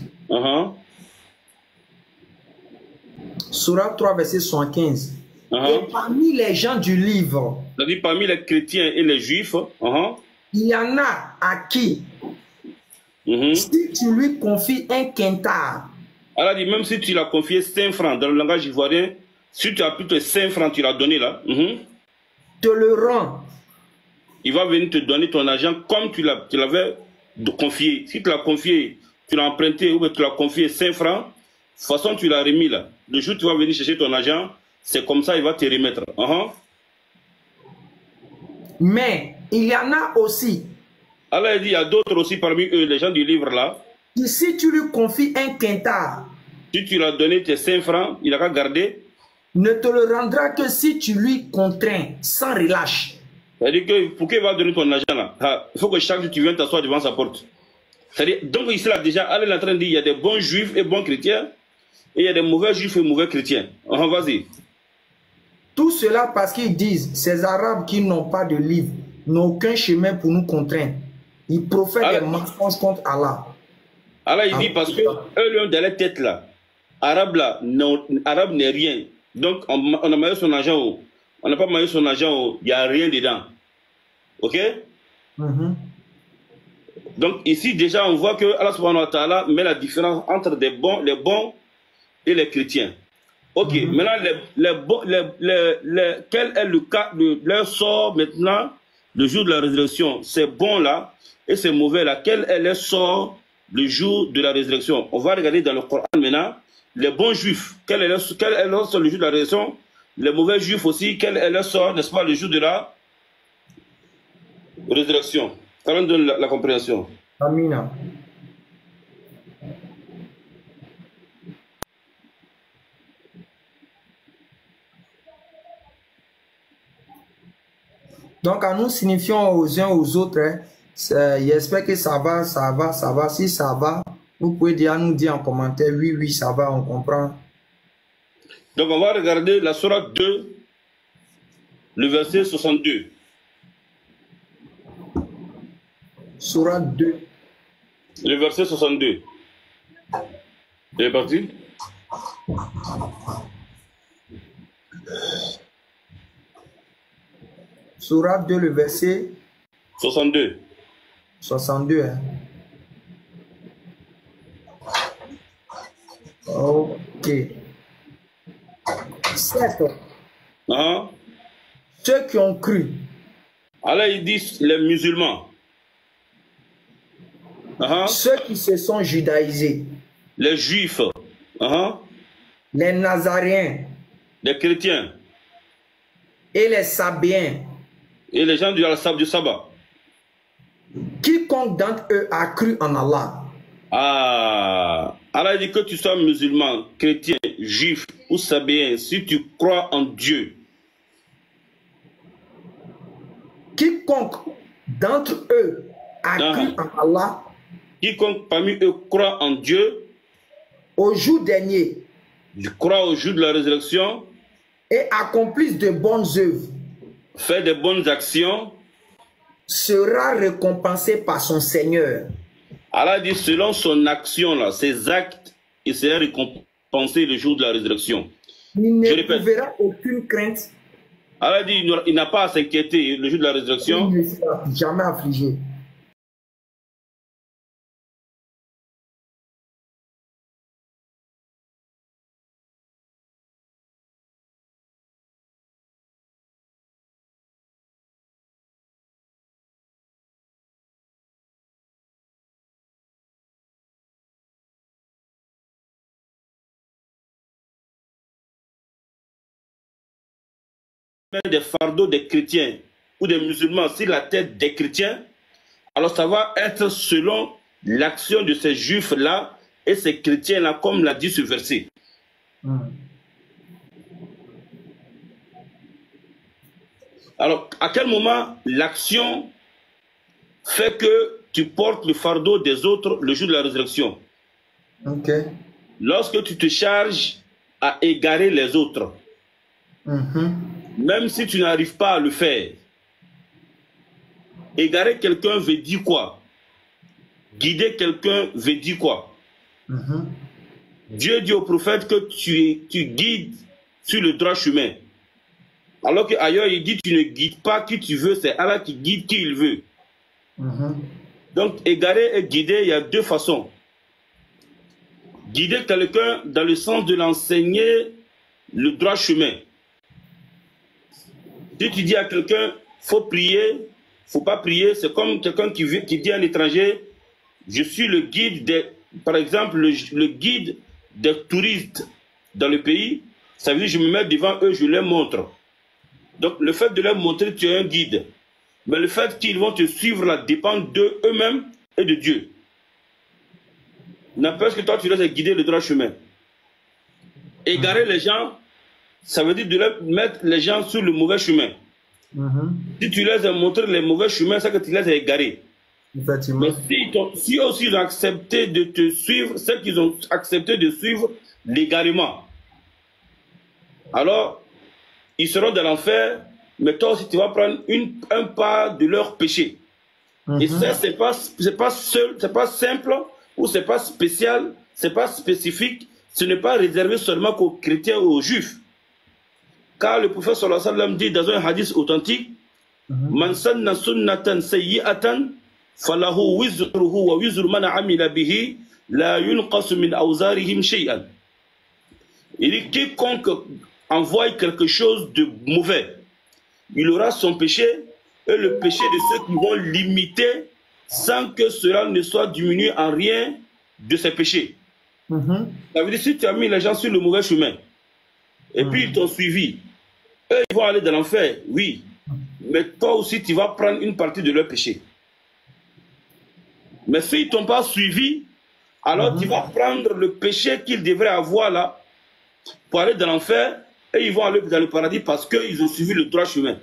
Sourate 3, verset 75. Et parmi les gens du livre, c'est-à-dire parmi les chrétiens et les juifs, il y en a à qui, si tu lui confies un quintard, Allah dit, même si tu l'as confié 5 francs, dans le langage ivoirien, si tu as plutôt 5 francs, tu l'as donné là, te le rend. Il va venir te donner ton argent comme tu l'avais confié. Si tu l'as confié, tu l'as emprunté ou tu l'as confié 5 francs, de toute façon tu l'as remis là. Le jour où tu vas venir chercher ton argent, c'est comme ça il va te remettre. Mais il y en a aussi. Allah dit, il y a d'autres aussi parmi eux, les gens du livre là. Et si tu lui confies un quintard, si tu l'as donné tes 5 francs, il a qu'à garder. Ne te le rendra que si tu lui contrains sans relâche. C'est-à-dire que pour qu'il va donner ton argent là, il faut que chaque jour tu viennes t'asseoir devant sa porte. C'est-à-dire, donc ici là déjà, Allah est en train de dire il y a des bons juifs et bons chrétiens, et il y a des mauvais juifs et mauvais chrétiens. Vas-y. Tout cela parce qu'ils disent, ces Arabes qui n'ont pas de livre, n'ont aucun chemin pour nous contraindre. Ils profèrent des mensonges contre Allah. Allah il dit parce que eux dans la tête là, Arabe là, Arabe n'est rien. Donc on a maillé son argent où on n'a pas maillé son argent où il n'y a rien dedans. Ok? Donc ici déjà on voit que Allah subhanahu wa ta'ala met la différence entre les bons et les chrétiens. Ok, maintenant quel est le cas de leur sort maintenant le jour de la résurrection? Ces bons là et ces mauvais là, quel est leur sort le jour de la résurrection? On va regarder dans le Coran maintenant. Les bons juifs, quel est leur sort le jour de la résurrection? Les mauvais juifs aussi, quel est leur sort, n'est-ce pas, le jour de la résurrection? Ça nous donne la compréhension. Amina. Donc, en nous signifiant aux uns aux autres, j'espère que ça va. Si ça va, vous pouvez nous dire en commentaire, oui, ça va, on comprend. Donc, on va regarder la sourate 2, le verset 62. Sourate 2. Le verset 62. C'est parti. Sourate 2, le verset 62. 62. Hein. Ok. 7. Ceux qui ont cru. Allah il dit les musulmans. Ceux qui se sont judaïsés. Les juifs. Les nazaréens. Les chrétiens. Et les sabéens. Et les gens du sabbat. Quiconque d'entre eux a cru en Allah. Allah dit que tu sois musulman, chrétien, juif ou sabéen, si tu crois en Dieu. Quiconque d'entre eux a cru en Allah. Quiconque parmi eux croit en Dieu. Au jour dernier. Croit au jour de la résurrection. Et accomplisse de bonnes œuvres. Fait de bonnes actions. Sera récompensé par son Seigneur. Allah dit selon son action là, ses actes, il sera récompensé le jour de la résurrection. Il n'éprouvera aucune crainte. Allah dit il n'a pas à s'inquiéter le jour de la résurrection. Il ne sera jamais affligé. Des fardeaux des chrétiens ou des musulmans sur la tête des chrétiens, alors ça va être selon l'action de ces juifs-là et ces chrétiens-là, comme l'a dit ce verset. Alors, à quel moment l'action fait que tu portes le fardeau des autres le jour de la résurrection? Ok. Lorsque tu te charges à égarer les autres, même si tu n'arrives pas à le faire. Égarer quelqu'un veut dire quoi? Guider quelqu'un veut dire quoi? Dieu dit au prophète que tu guides sur le droit chemin. Alors qu'ailleurs, il dit tu ne guides pas qui tu veux, c'est Allah qui guide qui il veut. Donc, égarer et guider, il y a deux façons. Guider quelqu'un dans le sens de l'enseigner le droit chemin. Si tu dis à quelqu'un, faut prier, faut pas prier, c'est comme quelqu'un qui dit à un étranger, je suis le guide des, par exemple, le guide des touristes dans le pays, ça veut dire que je me mets devant eux, je leur montre. Donc, le fait de leur montrer, tu es un guide. Mais le fait qu'ils vont te suivre là dépend d'eux-mêmes et de Dieu. N'empêche que toi, tu laisses guider le droit chemin. Égarer les gens, ça veut dire de leur mettre les gens sur le mauvais chemin. Si tu laisses montrer les mauvais chemins, c'est que tu les as égarés. Effectivement. Mais si aussi ils ont accepté de te suivre, c'est qu'ils ont accepté de suivre l'égarement. Alors, ils seront dans l'enfer, mais toi aussi tu vas prendre un pas de leur péché. Et ça, c'est pas simple, ou c'est pas spécial, c'est pas spécifique, ce n'est pas réservé seulement qu'aux chrétiens ou aux juifs. Car le prophète sallallahu alayhi wa sallam dit dans un hadith authentique, Man sanna sunnatan sayyi'atan falahu wizruhu wa wizru man amila bihi la yunqasu min awzarihim shay'an. Il dit quiconque envoie quelque chose de mauvais, il aura son péché et le péché de ceux qui vont l'imiter sans que cela ne soit diminué en rien de ses péchés. Ça veut dire si tu as mis les gens sur le mauvais chemin et puis ils t'ont suivi, eux ils vont aller dans l'enfer, oui, mais toi aussi tu vas prendre une partie de leur péché. Mais s'ils ne t'ont pas suivi, alors tu vas prendre le péché qu'ils devraient avoir là pour aller dans l'enfer et ils vont aller dans le paradis parce qu'ils ont suivi le droit chemin.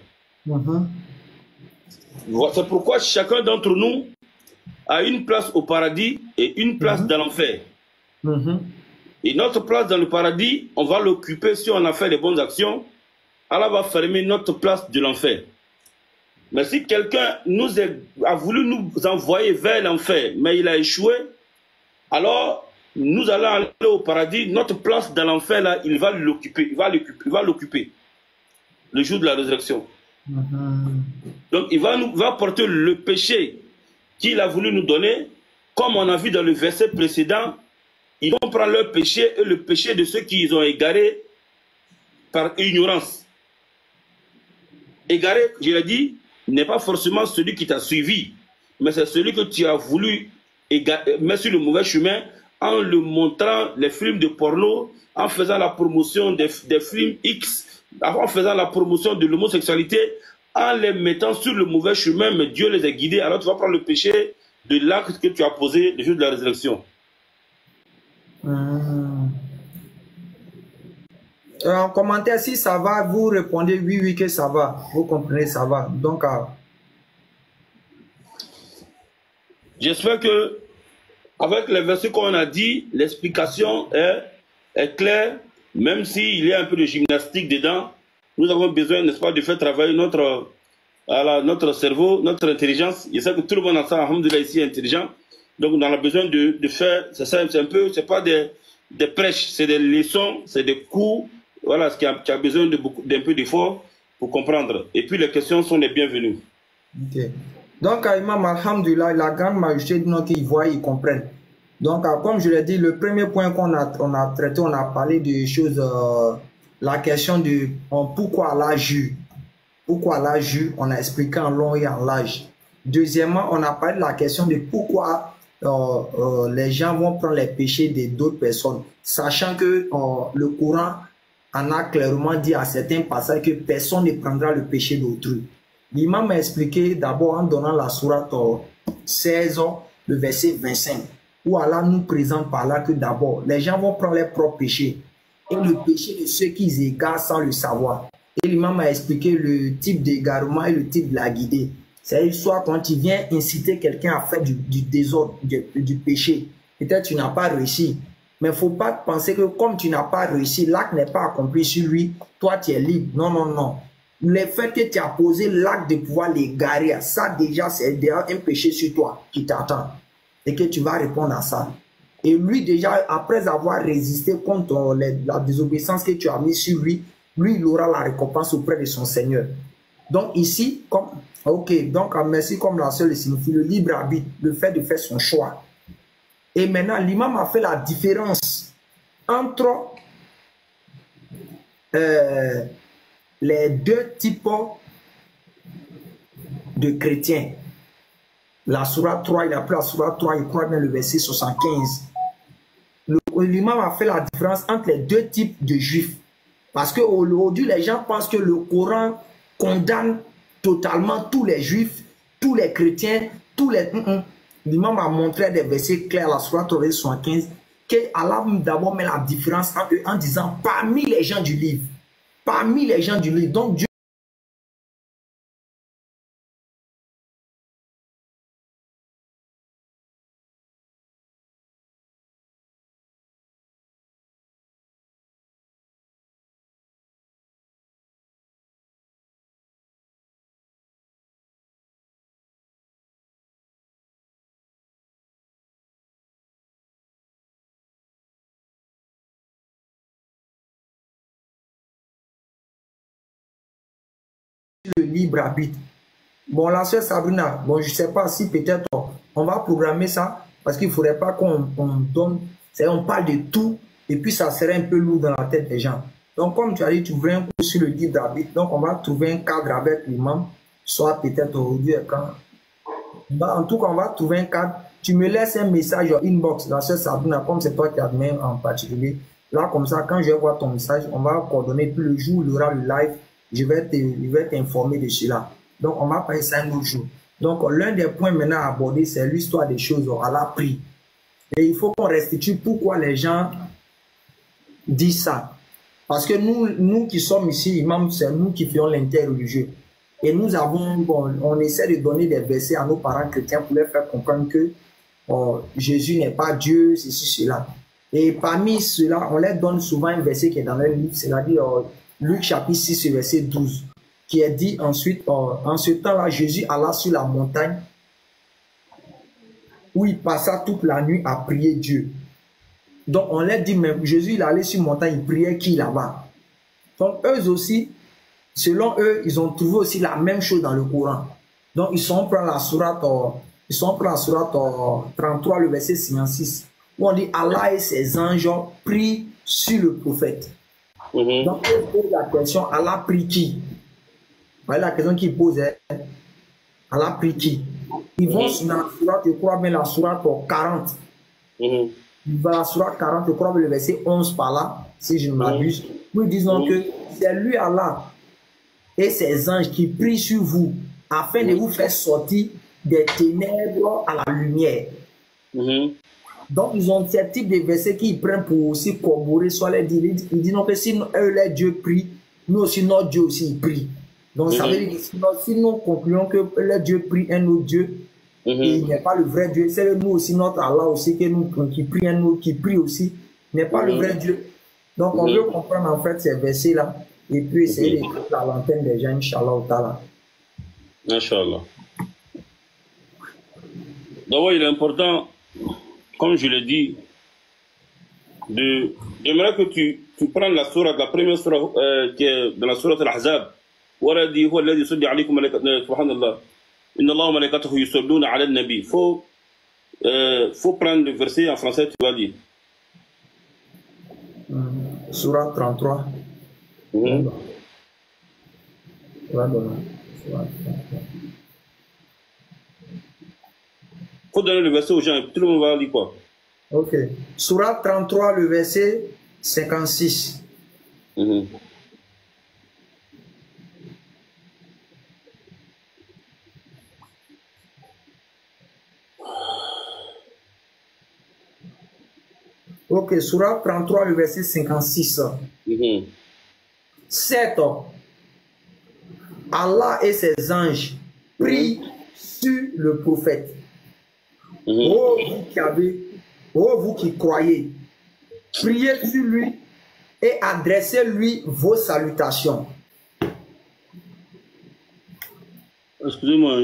C'est pourquoi chacun d'entre nous a une place au paradis et une place dans l'enfer. Et notre place dans le paradis, on va l'occuper si on a fait les bonnes actions. Allah va fermer notre place de l'enfer. Mais si quelqu'un a voulu nous envoyer vers l'enfer, mais il a échoué, alors nous allons aller au paradis. Notre place dans l'enfer, là, il va l'occuper. Il va l'occuper le jour de la résurrection. Donc il va porter le péché qu'il a voulu nous donner, comme on a vu dans le verset précédent. Ils vont prendre leur péché et le péché de ceux qui ont égaré par ignorance. Égaré, je l'ai dit, n'est pas forcément celui qui t'a suivi, mais c'est celui que tu as voulu mettre sur le mauvais chemin en le montrant les films de porno, en faisant la promotion des films X, en faisant la promotion de l'homosexualité, en les mettant sur le mauvais chemin, mais Dieu les a guidés. Alors tu vas prendre le péché de l'acte que tu as posé le jour de la résurrection. En commentaire, si ça va, vous répondez oui, oui, que ça va. Vous comprenez, ça va. Donc, j'espère que, avec les versets qu'on a dit, l'explication est claire, même s'il y a un peu de gymnastique dedans. Nous avons besoin, n'est-ce pas, de faire travailler notre cerveau, notre intelligence. Je sais que tout le monde ensemble, alhamdoulilah, ici est intelligent. Donc, on a besoin de faire, c'est un peu, c'est pas des prêches, c'est des leçons, c'est des cours. Voilà, ce qui a besoin d'un peu d'effort pour comprendre. Et puis, les questions sont les bienvenues. Ok. Donc, Imam, alhamdoulilah, la grande majorité de nos qui voient, ils comprennent. Donc, comme je l'ai dit, le premier point qu'on a traité, on a parlé de choses, la question de pourquoi Allah jure. Pourquoi Allah jure, on a expliqué en long et en large. Deuxièmement, on a parlé de la question de pourquoi les gens vont prendre les péchés d'autres personnes, sachant que le Coran en a clairement dit à certains passages que personne ne prendra le péché d'autrui. L'imam m'a expliqué d'abord en donnant la sourate 16, le verset 25, où Allah nous présente par là que d'abord, les gens vont prendre leurs propres péchés et le péché de ceux qui égarent sans le savoir. Et l'imam a expliqué le type d'égarement et le type de la guidée. C'est-à-dire, soit quand tu viens inciter quelqu'un à faire du désordre, du péché, peut-être tu n'as pas réussi. Mais il ne faut pas penser que comme tu n'as pas réussi, l'acte n'est pas accompli sur lui, toi tu es libre. Non, non, non. Le fait que tu as posé l'acte de pouvoir l'égarer, ça déjà c'est déjà un péché sur toi qui t'attend. Et que tu vas répondre à ça. Et lui déjà, après avoir résisté contre la désobéissance que tu as mis sur lui, lui il aura la récompense auprès de son Seigneur. Donc ici, comme, ok, donc merci comme la seule signifie le libre arbitre, le fait de faire son choix. Et maintenant, l'imam a fait la différence entre les deux types de chrétiens. La sourate 3, il a pris la sourate 3, il croit bien le verset 75. L'imam a fait la différence entre les deux types de juifs. Parce qu'aujourd'hui, les gens pensent que le Coran condamne totalement tous les juifs, tous les chrétiens, tous les... L'imam a montré des versets clairs, la sourate 3, 75, que Allah d'abord met la différence entre eux en disant parmi les gens du livre. Parmi les gens du livre. Donc Dieu le libre arbitre. Bon, la sœur Sabrina, bon, je ne sais pas si peut-être on va programmer ça parce qu'il ne faudrait pas qu'on donne, on parle de tout et puis ça serait un peu lourd dans la tête des gens. Donc, comme tu as dit, tu voulais un coup sur le libre arbitre, donc on va trouver un cadre avec l'imam, soit peut-être aujourd'hui quand. Bah, en tout cas, on va trouver un cadre. Tu me laisses un message en inbox, la sœur Sabrina, comme c'est toi qui admets en particulier. Là, comme ça, quand je vais voir ton message, on va coordonner. Puis le jour où il y aura le live, je vais t'informer de cela. Donc, on va faire ça un autre jour. Donc, l'un des points maintenant à aborder, c'est l'histoire des choses à la prix. Et il faut qu'on restitue pourquoi les gens disent ça. Parce que nous qui sommes ici, imam, c'est nous qui faisons l'interreligieux. Et nous avons, bon, on essaie de donner des versets à nos parents chrétiens pour leur faire comprendre que Jésus n'est pas Dieu, ceci, cela. Et parmi cela, on leur donne souvent un verset qui est dans leur livre, c'est-à-dire Luc chapitre 6, verset 12, qui est dit ensuite, en ce temps-là, Jésus alla sur la montagne où il passa toute la nuit à prier Dieu. Donc on leur dit, mais Jésus, il allait sur la montagne, il priait qui là-bas? Donc eux aussi, selon eux, ils ont trouvé aussi la même chose dans le Coran. Donc ils sont prêts à la sourate 33, le verset 56, où on dit Allah et ses anges prient sur le prophète. Donc ils posent la question, Allah prie qui? Voilà la question qu'ils posent. Allah prie qui? Ils vont sur la sourate, je crois bien la sourate 40. La sourate 40, je crois bien le verset 11 par là, si je ne m'abuse. Nous disons que c'est lui Allah et ses anges qui prient sur vous afin de vous faire sortir des ténèbres à la lumière. Donc ils ont ce type de versets qu'ils prennent pour aussi corroborer soit les dire. Ils disent non que si eux les dieux prient, nous aussi notre Dieu aussi il prie. Donc ça veut dire que si nous concluons que le Dieu prie un autre Dieu, il n'est pas le vrai Dieu, c'est nous aussi notre Allah aussi qui prie un autre, qui prie aussi, n'est pas le vrai Dieu. Donc on veut comprendre en fait ces versets là et puis essayer d'écrire la l'antenne des gens, Inch'Allah ta'ala. Inch'Allah. D'abord il est important, comme je l'ai dit, j'aimerais que tu prennes la sourate, la première sourate qui est dans la sourate Al-Ahzab. ولدي هو الذي يصلي عليكم سبحان الله إن الله وملائكته يصلون على النبي. Faut prendre le verset en français, tu vas dire. Sourate 33. Faut donner le verset aux gens, tout le monde va lire quoi. Ok. Sourate 33, le verset 56. Ok, Sourate 33, le verset 56. Certes, Allah et ses anges prient sur le prophète. Oh, vous qui croyez, priez sur lui et adressez-lui vos salutations. Excusez-moi,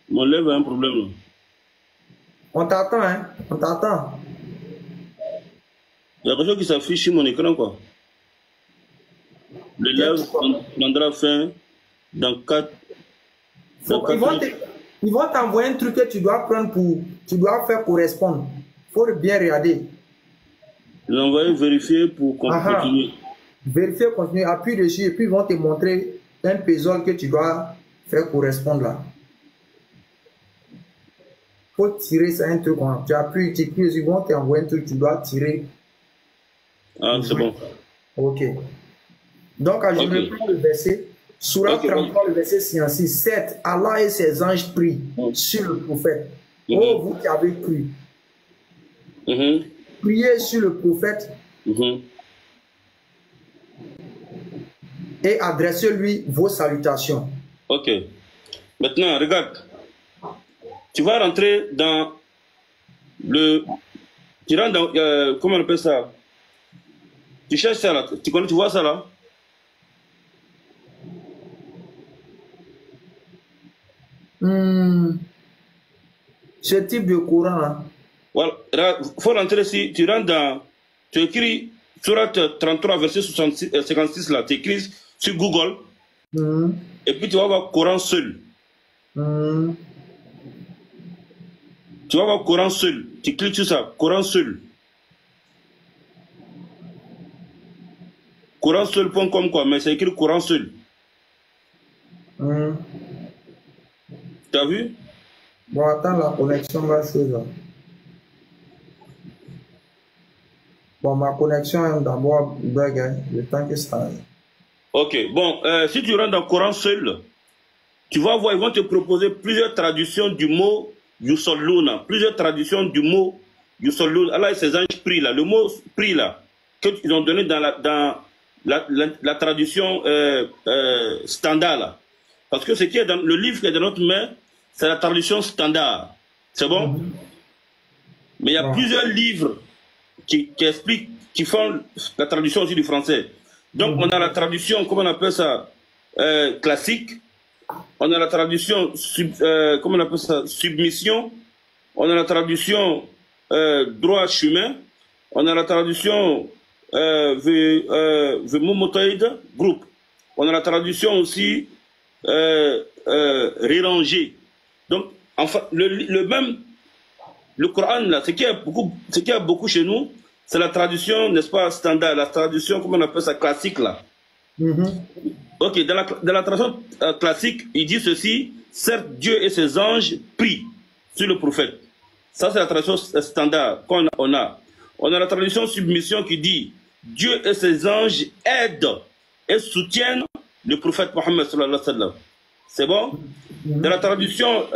mon lèvre a un problème. On t'attend, hein? On t'attend. Il y a quelque chose qui s'affiche sur mon écran, quoi. Le live prendra fin dans 4... Ils vont t'envoyer un truc que tu dois prendre pour... Tu dois faire correspondre. Il faut bien regarder. Ils vont envoyer vérifier pour continuer. Vérifier, continuer, appuie dessus et puis ils vont te montrer un puzzle que tu dois faire correspondre là. Il faut tirer ça, un truc. Tu appuies, tu cliques, ils vont t'envoyer un truc, tu dois tirer. Ah, c'est bon. Ok. Donc, je reprends le verset. Surah 33, le verset 66. 7. Allah et ses anges prient sur le prophète. Oh, vous qui avez cru. Priez sur le prophète et adressez-lui vos salutations. Ok. Maintenant, regarde. Tu vas rentrer dans le... Tu rentres dans... comment on appelle ça? Tu cherches ça là. Tu connais, tu vois ça là? Ce type de courant là. Voilà. Il faut rentrer ici. Tu rentres dans... Tu écris Surat 33, verset 56 là. Tu écris sur Google. Et puis tu vas voir Coran seul. Tu vas voir Coran seul. Tu cliques sur ça. Coran seul. Coran seul.com quoi. Mais c'est écrit Coran seul. T'as vu? Bon, attends, la connexion va se là. Bon, ma connexion d'abord bug, hein, le temps que ça. Ok, bon, si tu rentres dans le Coran seul, tu vas voir, ils vont te proposer plusieurs traductions du mot Yusalluna, plusieurs traductions du mot Yusalluna. Allah et ses anges prient là, le mot prie là, qu'ils ont donné dans la traduction standard là. Parce que ce qui est dans le livre qui est dans notre main, c'est la traduction standard. C'est bon? Mais il y a plusieurs livres qui expliquent, qui font la traduction aussi du français. Donc on a la traduction, comment on appelle ça, classique. On a la traduction, comment on appelle ça, submission. On a la traduction droit chemin. On a la traduction Momotoïde, groupe. On a la traduction aussi rérangé. Donc, enfin, le Coran, là, ce qui a beaucoup chez nous, c'est la traduction, n'est-ce pas, standard, la traduction, comment on appelle ça, classique, là. Ok, dans la traduction classique, il dit ceci, certes, Dieu et ses anges prient sur le prophète. Ça, c'est la traduction standard qu'on a. On a la traduction submission qui dit, Dieu et ses anges aident et soutiennent le prophète Mohammed sallallahu alayhi wa sallam. C'est bon? Dans la traduction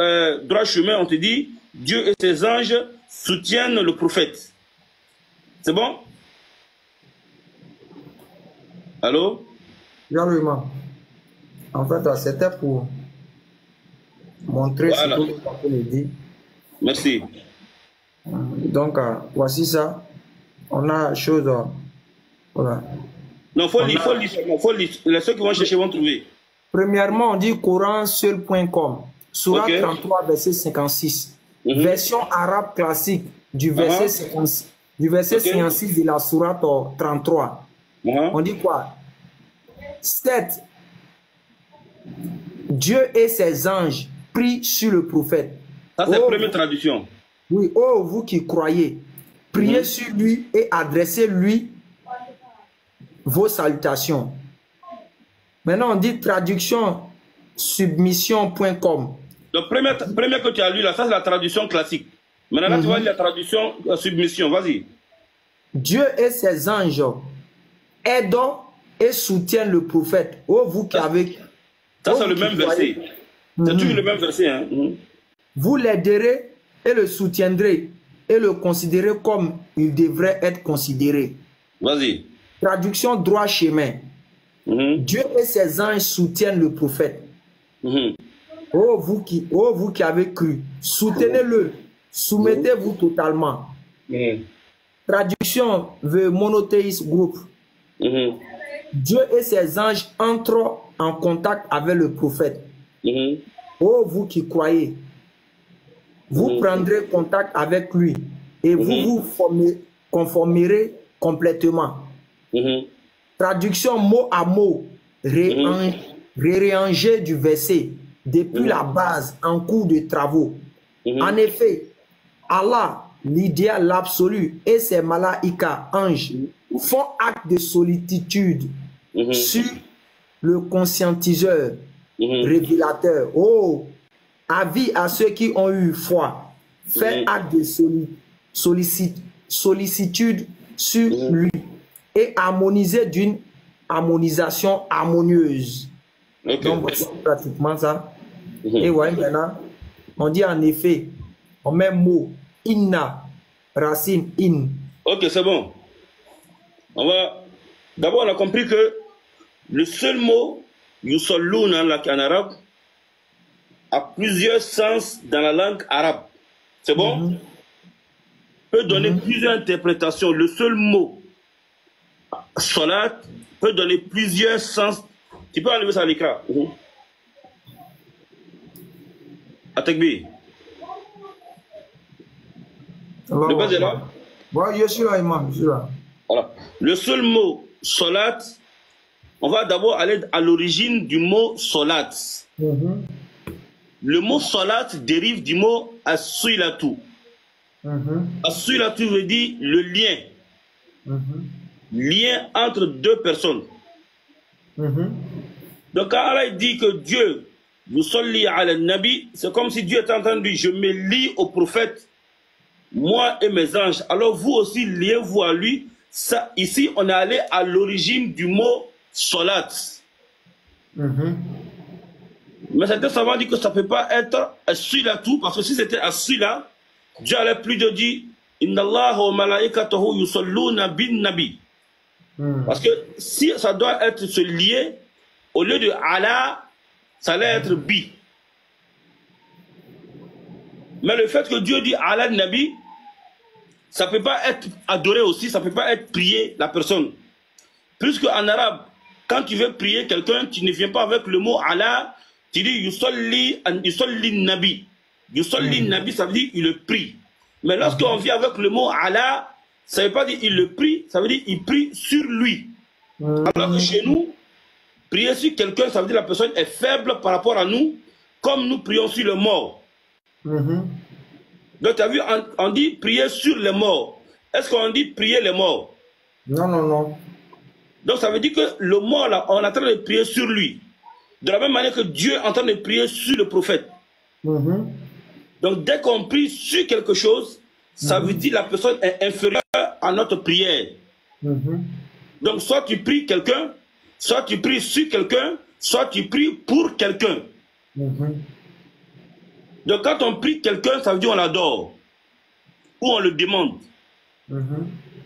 droit chemin, on te dit Dieu et ses anges soutiennent le prophète. C'est bon? Allô? Bien, en fait, c'était pour montrer ce que vous avez dit. Merci. Donc, voici ça. On a chose. Voilà. Non, faut lire. Les ceux qui vont chercher vont trouver. Premièrement, on dit coranseul.com, Surah 33, verset 56. Version arabe classique du verset 56, du verset 56 de la Surah 33. On dit quoi? 7. Dieu et ses anges prient sur le prophète. Ça, c'est la première traduction. Oui, oh, vous qui croyez, priez sur lui et adressez-lui vos salutations. Maintenant, on dit traduction submission.com. Le premier que tu as lu là, ça c'est la traduction classique. Maintenant, là, tu vas lire la traduction submission. Vas-y. Dieu et ses anges aident et soutiennent le prophète. Oh, vous qui avez... Ça, c'est le même verset. C'est toujours le même verset. Hein? Vous l'aiderez et le soutiendrez et le considérez comme il devrait être considéré. Vas-y. Traduction droit chemin. Dieu et ses anges soutiennent le prophète. Oh, vous qui avez cru, soutenez-le, soumettez-vous totalement. Traduction The Monotheist Group. Dieu et ses anges entrent en contact avec le prophète. Oh, vous qui croyez, vous prendrez contact avec lui et vous vous conformerez complètement. Traduction mot à mot, réarrangé du verset depuis la base en cours de travaux. En effet, Allah, l'idéal, l'absolu et ses malaïkas, anges, font acte de solitude sur le conscientiseur, révélateur. Oh, avis à ceux qui ont eu foi, fait acte de sollicitude sur lui et harmoniser d'une harmonisation harmonieuse. Donc, voici pratiquement ça. Et ouais, maintenant, on dit en effet, en même mot, inna, racine, in. Ok, c'est bon. D'abord, on a compris que le seul mot, yusalluna en arabe, a plusieurs sens dans la langue arabe. C'est bon? Peut donner plusieurs interprétations. Le seul mot, salat, peut donner plusieurs sens. Tu peux enlever ça à l'écran. Atekbi. Le bas est là? Oui, je suis là, imam, je suis là. Voilà. Le seul mot, salat, on va d'abord aller à l'origine du mot salat. Le mot salat dérive du mot as-suilatu. As-suilatu veut dire le lien. Lien entre deux personnes. Donc quand Allah dit que Dieu yusalli ala nabi, c'est comme si Dieu était en train de dire, je me lie au prophète, moi et mes anges. Alors vous aussi liez-vous à lui. Ça, ici, on est allé à l'origine du mot salat. Mais certains savants disent que ça ne peut pas être as-suilatu, parce que si c'était as-suila, Dieu allait plus de dire inna Allah wa malaikatahu yusalluna bin nabi. Parce que si ça doit être se lier, au lieu de Allah, ça allait être bi. Mais le fait que Dieu dit Allah Nabi, ça ne peut pas être adoré aussi, ça ne peut pas être prié la personne. Puisque en arabe, quand tu veux prier quelqu'un, tu ne viens pas avec le mot Allah, tu dis yusalli nabi. Yusalli nabi, ça veut dire il le prie. Mais lorsqu'on vient avec le mot Allah, ça ne veut pas dire il le prie, ça veut dire il prie sur lui. Alors que chez nous, prier sur quelqu'un, ça veut dire la personne est faible par rapport à nous, comme nous prions sur le mort. Donc tu as vu, on dit prier sur les morts. Est-ce qu'on dit prier les morts? Non, non, non. Donc ça veut dire que le mort là, on est en train de prier sur lui. De la même manière que Dieu est en train de prier sur le prophète. Donc dès qu'on prie sur quelque chose, ça veut dire que la personne est inférieure à notre prière. Donc soit tu pries quelqu'un, soit tu pries sur quelqu'un, soit tu pries pour quelqu'un. Donc quand on prie quelqu'un, ça veut dire on l'adore. Ou on le demande.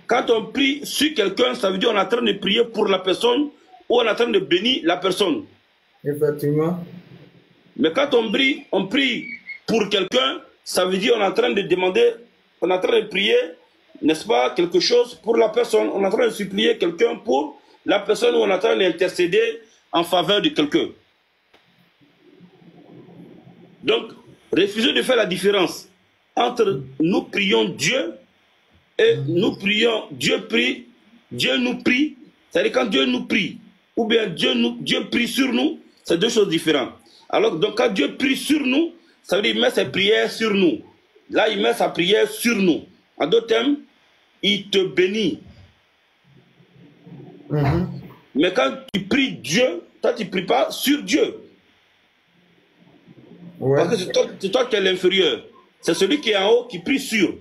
Quand on prie sur quelqu'un, ça veut dire on est en train de prier pour la personne ou on est en train de bénir la personne. Effectivement. Mais quand on prie pour quelqu'un, ça veut dire on est en train de demander, on est en train de prier, n'est-ce pas, quelque chose pour la personne. On est en train de supplier quelqu'un pour la personne ou on est en train d'intercéder en faveur de quelqu'un. Donc, refusez de faire la différence entre nous prions Dieu et nous prions, Dieu nous prie, c'est-à-dire quand Dieu nous prie, ou bien Dieu prie sur nous, c'est deux choses différentes. Alors, donc quand Dieu prie sur nous, ça veut dire qu'il met ses prières sur nous. Là, il met sa prière sur nous. En d'autres termes, il te bénit. Mais quand tu pries Dieu, toi tu ne pries pas sur Dieu. Parce que c'est toi qui es l'inférieur. C'est celui qui est en haut qui prie sur.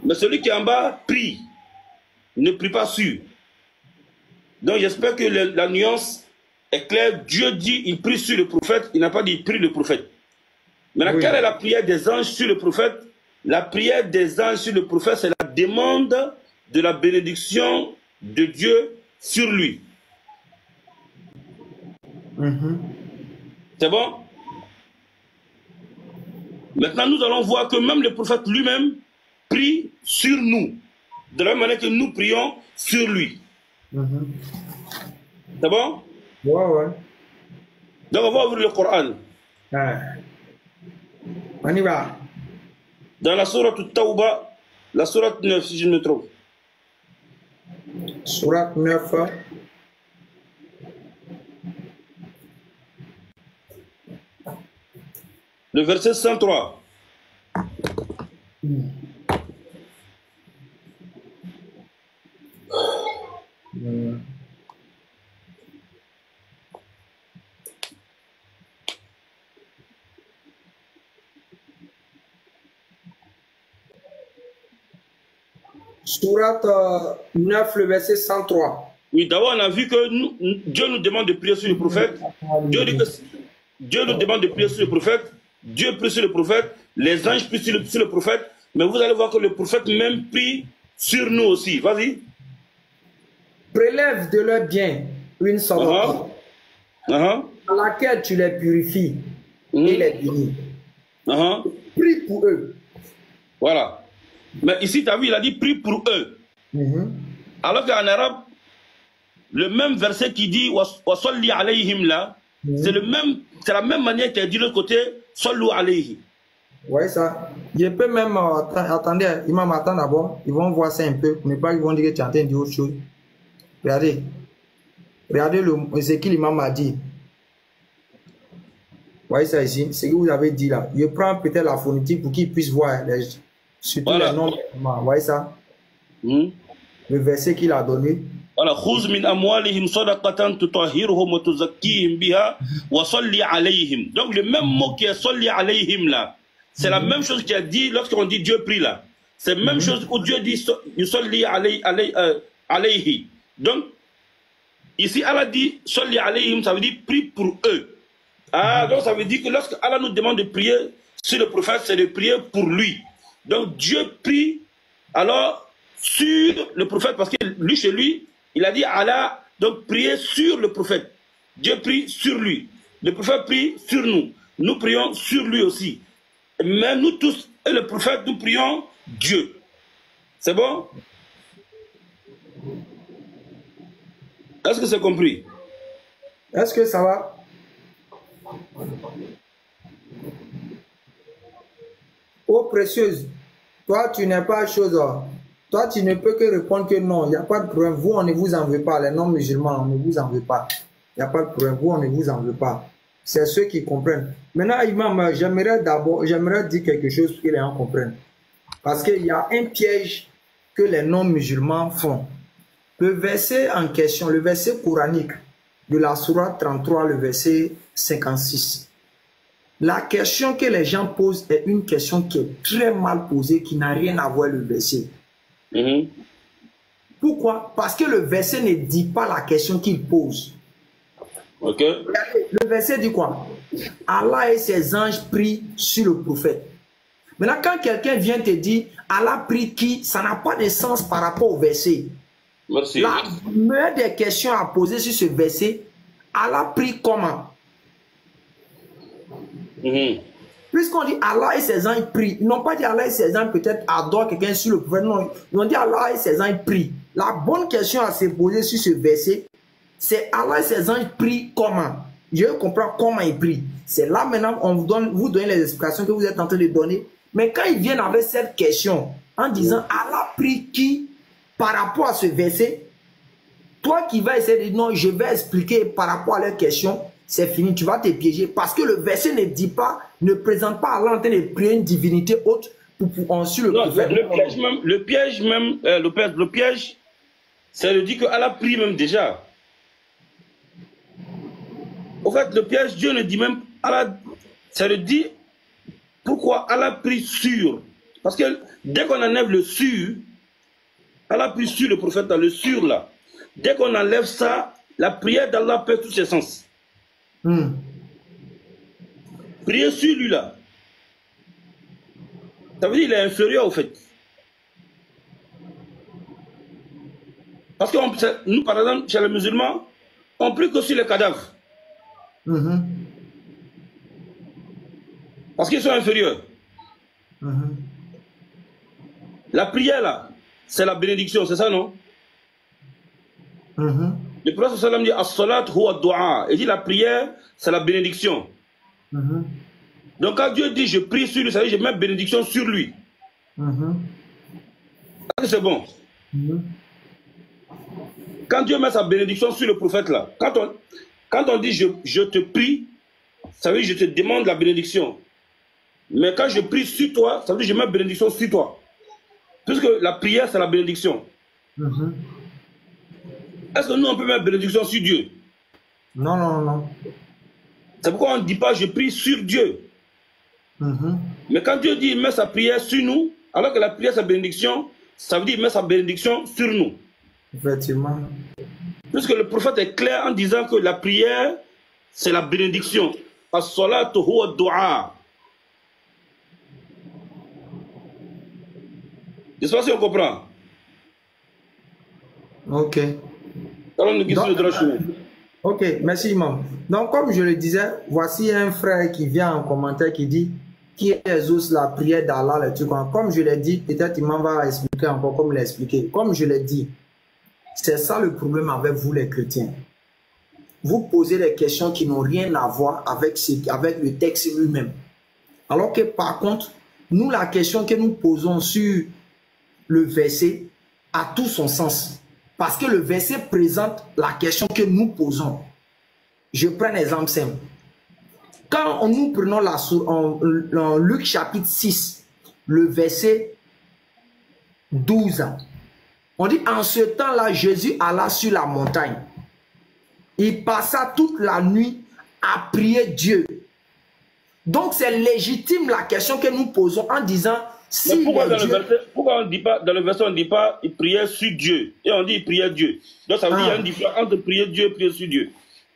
Mais celui qui est en bas prie. Il ne prie pas sur. Donc j'espère que la nuance est claire. Dieu dit il prie sur le prophète. Il n'a pas dit il prie le prophète. Maintenant, quelle est la prière des anges sur le prophète? La prière des anges sur le prophète, c'est la demande de la bénédiction de Dieu sur lui. C'est bon? Maintenant, nous allons voir que même le prophète lui-même prie sur nous, de la même manière que nous prions sur lui. C'est bon? Ouais. Donc, on va ouvrir le Coran. On y va. Dans la sourate Tawba, la sourate 9, si je ne me trompe. Sourate 9. Le verset 103. Sourate 9, le verset 103. Oui, d'abord, on a vu que Dieu nous demande de prier sur le prophète. Dieu nous demande de prier sur le prophète. Dieu prie sur le prophète. Les anges prient sur le prophète. Mais vous allez voir que le prophète même prie sur nous aussi. Vas-y. Prélève de leurs biens une sorte à laquelle tu les purifies et les bénis. Prie pour eux. Voilà. Mais ici, tu as vu, il a dit prie pour eux. Alors qu'en arabe, le même verset qui dit wa salli alayhim là, c'est la même manière qu'il a dit de l'autre côté, sallu alayhi. Ouais, ça. Je peux même attendez, imam, attends d'abord. Ils vont voir ça un peu. Mais pas qu'ils vont dire que tu es en train de dire autre chose. Regardez. Regardez ce que l'imam a dit. Vous voyez ça ici? Ce que vous avez dit là. Je prends peut-être la phonétique pour qu'ils puissent voir surtout les noms. Vous voyez ça? Le verset qu'il a donné. Voilà. Khuz min amwalihim sadaqatan tutahhiruhum wa tuzakkihim biha wa salli alayhim. Donc le même mot qui est salli alayhim là, c'est la même chose qu'il a dit lorsqu'on dit Dieu prie là. C'est la même chose où Dieu dit salli alayhi. Donc ici Allah dit salli alayhim, ça veut dire prie pour eux. Donc ça veut dire que lorsque Allah nous demande de prier sur le prophète, c'est de prier pour lui. Donc Dieu prie alors sur le prophète parce que lui chez lui, il a dit Allah, donc prier sur le prophète. Dieu prie sur lui. Le prophète prie sur nous. Nous prions sur lui aussi. Mais nous tous et le prophète, nous prions Dieu. C'est bon? Est-ce que c'est compris? Est-ce que ça va? Oh précieuse, toi tu n'es pas chose. Toi tu ne peux que répondre que non, il n'y a pas de problème. Vous, on ne vous en veut pas. Les non-musulmans, on ne vous en veut pas. Il n'y a pas de problème. Vous, on ne vous en veut pas. C'est ceux qui comprennent. Maintenant, imam, j'aimerais dire quelque chose pour que les gens comprennent. Parce qu'il y a un piège que les non-musulmans font. Le verset en question, le verset coranique de la sourate 33, le verset 56. La question que les gens posent est une question qui est très mal posée, qui n'a rien à voir avec le verset. Pourquoi? Parce que le verset ne dit pas la question qu'il pose. Le verset dit quoi? Allah et ses anges prient sur le prophète. Maintenant, quand quelqu'un vient te dire Allah prie qui, ça n'a pas de sens par rapport au verset. Merci. La meilleure des questions à poser sur ce verset, Allah prie comment? Puisqu'on dit Allah et ses anges prient, ils n'ont pas dit Allah et ses anges peut-être adorent quelqu'un sur le prophète, non, ils ont dit Allah et ses anges prient. La bonne question à se poser sur ce verset, c'est Allah et ses anges prient comment? Je comprends comment ils prient. C'est là maintenant on vous donne les explications que vous êtes en train de donner. Mais quand ils viennent avec cette question, en disant Allah prie qui par rapport à ce verset, toi qui vas essayer de dire non, je vais expliquer par rapport à leur question, c'est fini, tu vas te piéger. Parce que le verset ne dit pas, ne présente pas Allah en train de prier une divinité autre pour ensuite le prophète. Le piège, c'est de dire que Allah prie même déjà. En fait, le piège, Dieu ne dit même Allah, ça le dit pourquoi Allah prie sur. Parce que dès qu'on enlève le sur, Allah prie sur le prophète dans le sur là. Dès qu'on enlève ça, la prière d'Allah perd tous ses sens. Prier sur lui là. Ça veut dire qu'il est inférieur au fait. Parce que nous, par exemple, chez les musulmans, on prie que sur les cadavres. Parce qu'ils sont inférieurs. La prière, là, c'est la bénédiction, c'est ça, non? Le prophète sallam dit as-salat huwa ad-du'a. Il dit la prière, c'est la bénédiction. Donc quand Dieu dit je prie sur lui, ça veut dire je mets bénédiction sur lui. C'est bon. Quand Dieu met sa bénédiction sur le prophète là, quand on dit je te prie, ça veut dire je te demande la bénédiction. Mais quand je prie sur toi, ça veut dire je mets bénédiction sur toi. Puisque la prière c'est la bénédiction. Est-ce que nous on peut mettre bénédiction sur Dieu? Non, non, non. C'est pourquoi on ne dit pas je prie sur Dieu. Mais quand Dieu dit il met sa prière sur nous, alors que la prière c'est la bénédiction, ça veut dire il met sa bénédiction sur nous. Effectivement. Puisque le prophète est clair en disant que la prière c'est la bénédiction. As-salatu huwa ad-du'a. Je ne sais pas si on comprend. Ok. Alors nous guidons le droit chemin. Ok, merci imam. Donc comme je le disais, voici un frère qui vient en commentaire qui dit qui exauce la prière d'Allah, le truc. Comme je l'ai dit, peut-être imam va expliquer encore comme il l'a expliqué. Comme je l'ai dit, c'est ça le problème avec vous les chrétiens. Vous posez des questions qui n'ont rien à voir avec le texte lui-même. Alors que par contre, nous la question que nous posons sur le verset a tout son sens. Parce que le verset présente la question que nous posons. Je prends un exemple simple. Quand nous prenons en Luc chapitre 6, le verset 12, on dit en ce temps-là, Jésus alla sur la montagne. Il passa toute la nuit à prier Dieu. Donc c'est légitime la question que nous posons en disant... Si pourquoi on dit pas, dans le verset, on ne dit pas il priait sur Dieu et on dit il priait Dieu. Donc ça veut dire qu'il y a une différence entre prier Dieu et prier sur Dieu.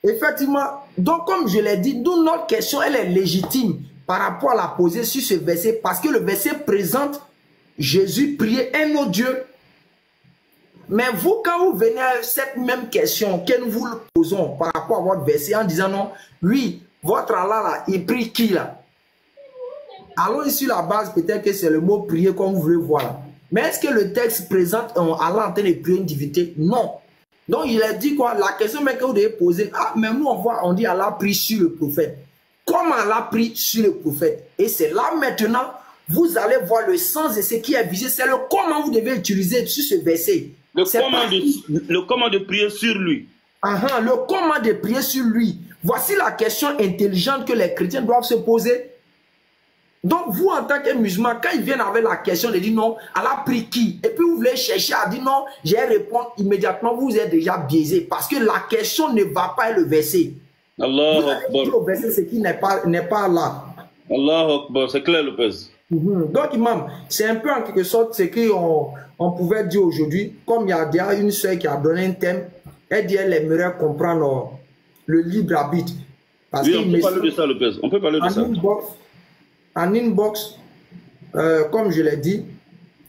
Effectivement. Donc comme je l'ai dit, nous, notre question elle est légitime par rapport à la poser sur ce verset parce que le verset présente Jésus prier un autre Dieu. Mais vous, quand vous venez à cette même question que nous vous posons par rapport à votre verset en disant non, oui, votre Allah là, il prie qui là? Allons sur la base, peut-être que c'est le mot prier comme vous voulez voir. Mais est-ce que le texte présente Allah en train de prier une divinité? Non. Donc il a dit quoi? La question même que vous devez poser, ah, mais nous on dit Allah prie sur le prophète. Comment Allah prie sur le prophète? Et c'est là maintenant, vous allez voir le sens de ce qui est visé. C'est le comment vous devez utiliser sur ce verset. Le comment de prier sur lui. Le comment de prier sur lui. Voici la question intelligente que les chrétiens doivent se poser. Donc, vous, en tant que musulman, quand ils viennent avec la question de dire non, Allah prie qui? Et puis vous voulez chercher à dire non, j'ai répondu immédiatement, vous êtes déjà biaisé. Parce que la question ne va pas être le verset. Allah Akbar. Le verset, c'est qui n'est pas là. Allah Akbar, c'est clair, Lopez. Donc, imam, c'est un peu en quelque sorte ce qu'on pouvait dire aujourd'hui. Comme il y a déjà une soeur qui a donné un thème, elle dit qu'elle aimerait comprendre le libre arbitre. Parce oui, on peut parler de ça, Lopez. On peut parler de ça. En inbox, comme je l'ai dit,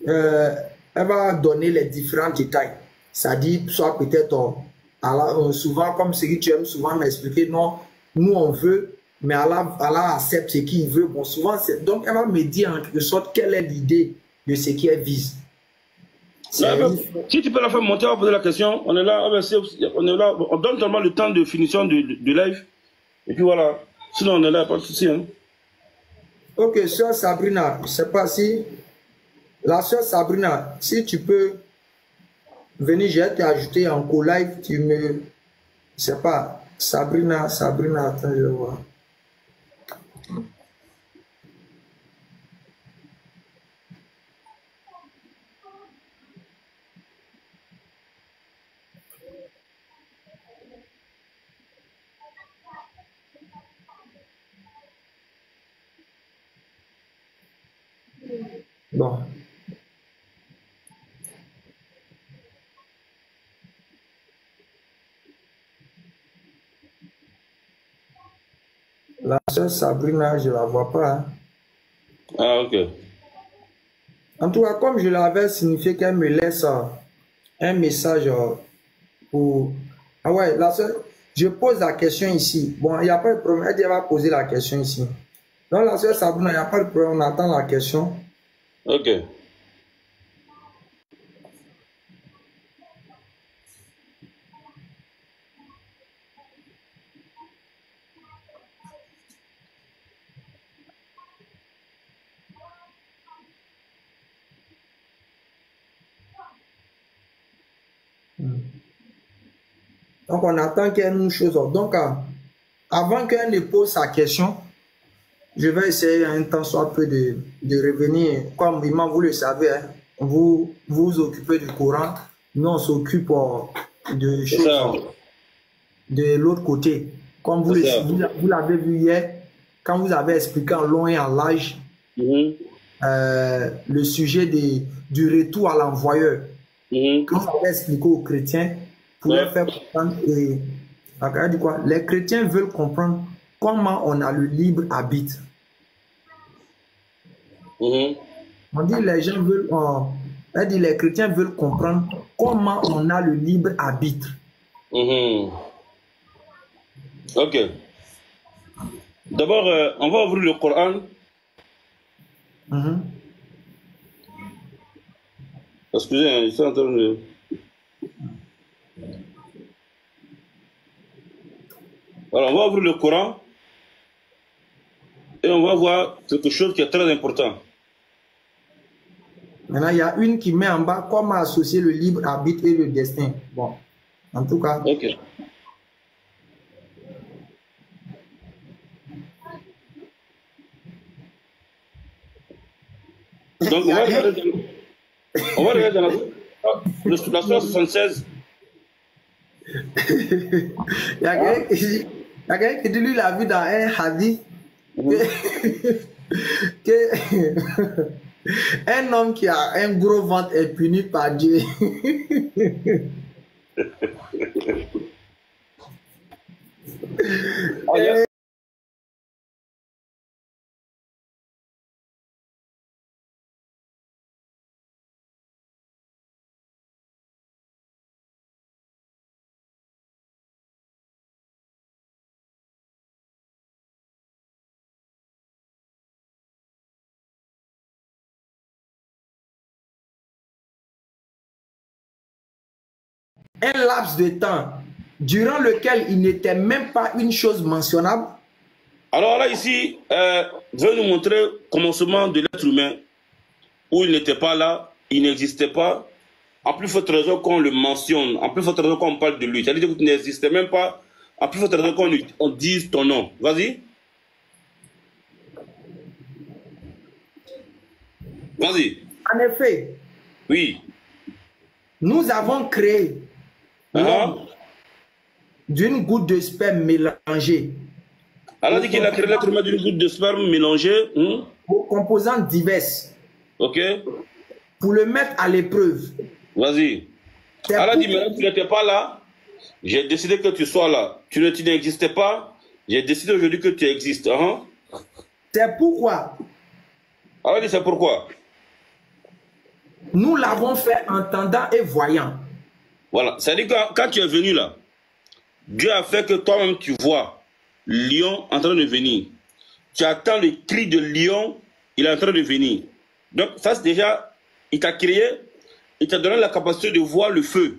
elle va donner les différents détails. Ça dit, soit peut-être, souvent, comme ce que tu aimes souvent m'expliquer, non, nous on veut, mais Allah accepte ce qu'il veut. Bon, souvent, donc elle va me dire en quelque sorte quelle est l'idée de ce qu'elle vise. Si tu peux la faire monter, on va poser la question. On est là, on donne seulement le temps de finition du live. Et puis voilà. Sinon, on est là, pas de souci. Hein. Ok, sœur Sabrina, je ne sais pas si... La sœur Sabrina, si tu peux venir, je vais t'ajouter en co-live, tu me... Je ne sais pas, Sabrina, attends, je vais voir. Bon. La sœur Sabrina, je ne la vois pas. Hein. Ah, ok. En tout cas, comme je l'avais signifié qu'elle me laisse un message ou... Ah ouais, la sœur, je pose la question ici. Bon, il n'y a pas de problème. Elle va poser la question ici. Donc, la sœur Sabrina, il n'y a pas de problème. On attend la question. Ok. Donc, on attend qu'il y ait une chose. Donc, avant qu'elle ne pose sa question, je vais essayer un temps soit peu de revenir. Comme imam, vous le savez, hein, vous vous occupez du Coran. Nous, on s'occupe de choses de l'autre côté. Comme vous l'avez vu hier, quand vous avez expliqué en long et en large le sujet du retour à l'envoyeur. Quand vous avez expliqué aux chrétiens, pour leur faire comprendre, les chrétiens veulent comprendre comment on a le libre arbitre. On dit les gens veulent, les chrétiens veulent comprendre comment on a le libre arbitre. Ok. D'abord, on va ouvrir le Coran. Excusez, ils sont en train de... Alors, on va ouvrir le Coran et on va voir quelque chose qui est très important. Maintenant, il y a une qui met en bas comment associer le libre arbitre et le destin. Bon, en tout cas. Ok. Donc, on va regarder dans la sourate 76. Il y a quelqu'un qui dit, lui, il a vu dans un hadith que un homme qui a un gros ventre est puni par Dieu. Un laps de temps durant lequel il n'était même pas une chose mentionnable. Alors là, ici, je vais nous montrer le commencement de l'être humain, où il n'était pas là, il n'existait pas. En plus forte raison qu'on le mentionne, en plus forte raison qu'on parle de lui. C'est-à-dire que tu n'existais même pas, en plus forte raison qu'on dise ton nom. Vas-y. Vas-y. En effet. Oui. Nous avons créé d'une goutte de sperme mélangée. Alors, dit qu'il a créé l'être humain d'une goutte de sperme mélangée aux composantes diverses. Ok. Pour le mettre à l'épreuve. Vas-y. Alors, dit, mais tu n'étais pas là. J'ai décidé que tu sois là. Tu n'existais pas. J'ai décidé aujourd'hui que tu existes. C'est pourquoi. Alors, dit, c'est pourquoi. Nous l'avons fait entendant et voyant. Voilà. C'est-à-dire que quand tu es venu là, Dieu a fait que toi-même tu vois lion en train de venir. Tu attends le cri de lion, il est en train de venir. Donc ça c'est déjà, il t'a créé, il t'a donné la capacité de voir le feu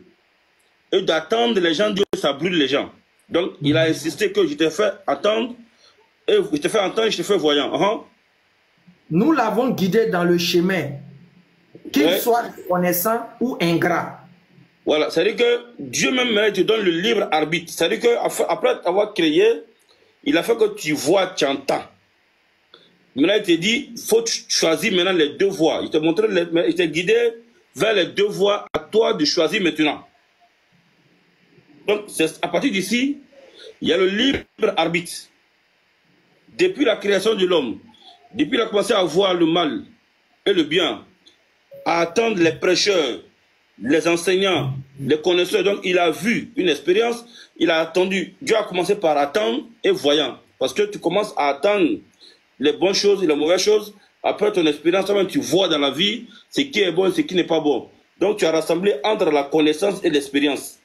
et d'attendre les gens, Dieu ça brûle les gens. Donc il a insisté que je t'ai fait attendre, et je t'ai fait entendre et je t'ai fait voyant. Nous l'avons guidé dans le chemin, qu'il soit connaissant ou ingrat. Voilà, c'est-à-dire que Dieu même te donne le libre arbitre. C'est-à-dire qu'après t'avoir créé, il a fait que tu vois, tu entends. Maintenant, il te dit, il faut choisir maintenant les deux voies. Il t'a montré, il t'a guidé vers les deux voies, à toi de choisir maintenant. Donc, à partir d'ici, il y a le libre arbitre. Depuis la création de l'homme, depuis qu'il a commencé à voir le mal et le bien, à attendre les prêcheurs, les enseignants, les connaisseurs, donc il a vu une expérience, il a attendu. Dieu a commencé par attendre et voyant. Parce que tu commences à attendre les bonnes choses et les mauvaises choses. Après ton expérience, tu vois dans la vie ce qui est bon et ce qui n'est pas bon. Donc tu as rassemblé entre la connaissance et l'expérience.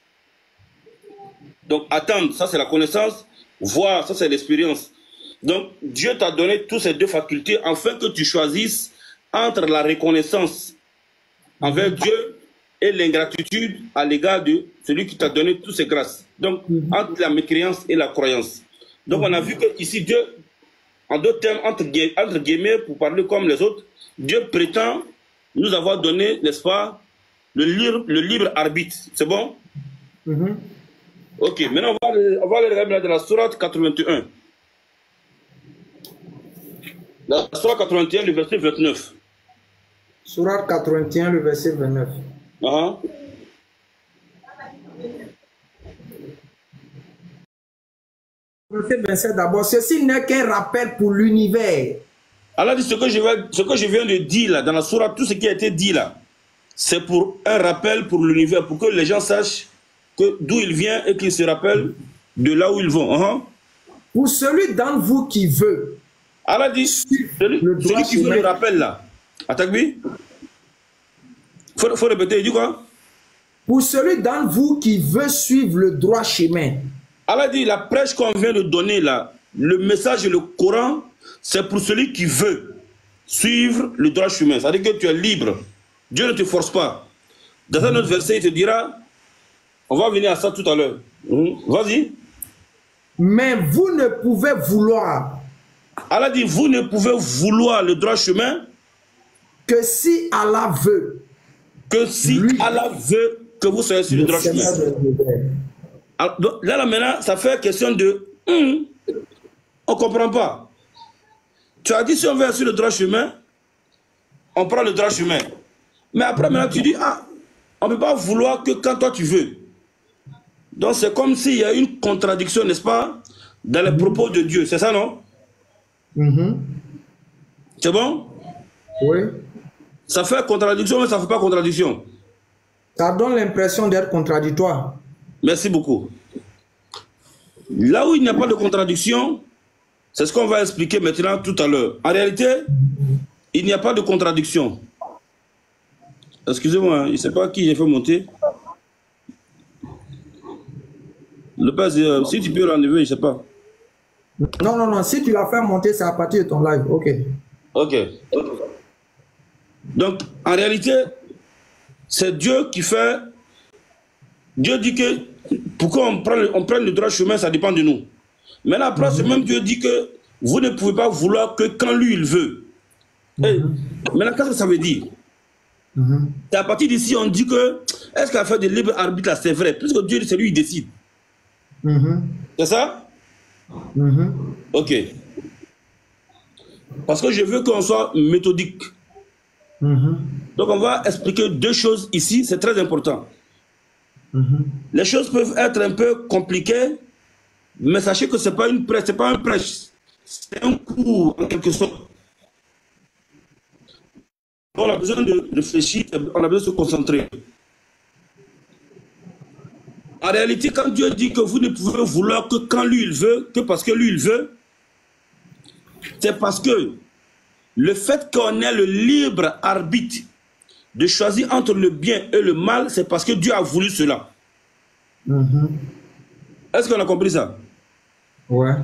Donc attendre, ça c'est la connaissance. Voir, ça c'est l'expérience. Donc Dieu t'a donné toutes ces deux facultés afin que tu choisisses entre la reconnaissance envers Dieu et l'ingratitude à l'égard de celui qui t'a donné toutes ces grâces. Donc entre la mécréance et la croyance. Donc on a vu que ici Dieu, en d'autres termes, entre guillemets, pour parler comme les autres, Dieu prétend nous avoir donné, n'est-ce pas, le libre arbitre. C'est bon? Ok, maintenant on va aller regarder dans la sourate 81. La sourate 81, le verset 29. Sourate 81, le verset 29. Verset 27 d'abord. Ceci n'est qu'un rappel pour l'univers. Allah dit ce que je viens de dire là, dans la sourate, tout ce qui a été dit là, c'est pour un rappel pour l'univers, pour que les gens sachent d'où ils viennent et qu'ils se rappellent de là où ils vont. Pour celui d'entre vous qui veut. Allah dit, celui qui veut le rappel là. Attaque-lui. Faut répéter, il dit quoi? Pour celui d'entre vous qui veut suivre le droit chemin. Allah dit, la prêche qu'on vient de donner là, le message et le Coran, c'est pour celui qui veut suivre le droit chemin. C'est-à-dire que tu es libre. Dieu ne te force pas. Dans un autre verset, il te dira, on va venir à ça tout à l'heure. Vas-y. Mais vous ne pouvez vouloir. Allah dit, vous ne pouvez vouloir le droit chemin que si Allah veut. Que si Allah veut que vous soyez sur le droit chemin. Alors, là, maintenant, ça fait question de... on ne comprend pas. Tu as dit, si on veut sur le droit chemin, on prend le droit chemin. Mais après, maintenant, tu dis, on ne peut pas vouloir que quand toi tu veux. Donc, c'est comme s'il y a une contradiction, n'est-ce pas, dans les propos de Dieu. C'est ça, non? C'est bon? Oui. Ça fait contradiction, mais ça ne fait pas contradiction. Ça donne l'impression d'être contradictoire. Merci beaucoup. Là où il n'y a pas de contradiction, c'est ce qu'on va expliquer maintenant tout à l'heure. En réalité, il n'y a pas de contradiction. Excusez-moi, je ne sais pas qui j'ai fait monter. Le père, si tu peux l'enlever, je ne sais pas. Non, si tu l'as fait monter, c'est à partir de ton live. Ok. Donc, en réalité, c'est Dieu qui fait... Dieu dit que pourquoi on prend le droit chemin, ça dépend de nous. Maintenant, après, ce même Dieu dit que vous ne pouvez pas vouloir que quand lui, il veut. Et maintenant, qu'est-ce que ça veut dire? Et à partir d'ici, on dit que est-ce qu'à faire de libre arbitre, là, c'est vrai? Puisque Dieu, c'est lui qui décide. C'est ça? Ok. Parce que je veux qu'on soit méthodique. Donc, on va expliquer deux choses ici, c'est très important. Les choses peuvent être un peu compliquées, mais sachez que ce n'est pas une prêche, c'est pas un prêche, c'est un cours en quelque sorte. On a besoin de réfléchir, on a besoin de se concentrer. En réalité, quand Dieu dit que vous ne pouvez vouloir que quand lui il veut, que parce que lui il veut, c'est parce que le fait qu'on ait le libre arbitre de choisir entre le bien et le mal, c'est parce que Dieu a voulu cela. Est-ce qu'on a compris ça? Ouais.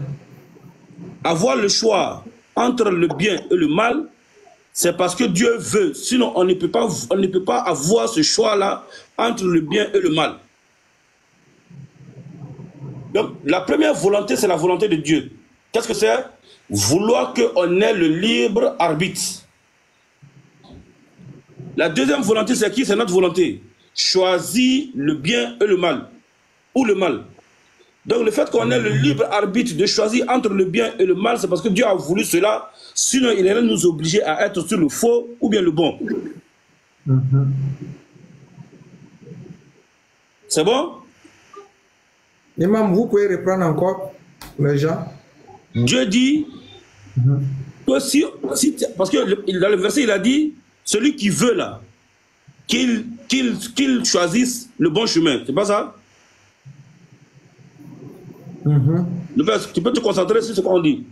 Avoir le choix entre le bien et le mal, c'est parce que Dieu veut. Sinon, on ne peut pas avoir ce choix-là entre le bien et le mal. Donc, la première volonté, c'est la volonté de Dieu. Qu'est-ce que c'est? Vouloir qu'on ait le libre arbitre. La deuxième volonté, c'est qui? C'est notre volonté. Choisir le bien et le mal. Ou le mal. Donc le fait qu'on ait le libre arbitre de choisir entre le bien et le mal, c'est parce que Dieu a voulu cela. Sinon, il allait nous obliger à être sur le faux ou bien le bon. C'est bon? Imam, vous pouvez reprendre encore les gens. Dieu dit que si parce que dans le verset, il a dit celui qui veut là, qu'il choisisse le bon chemin. C'est pas ça? Tu peux te concentrer sur ce qu'on dit.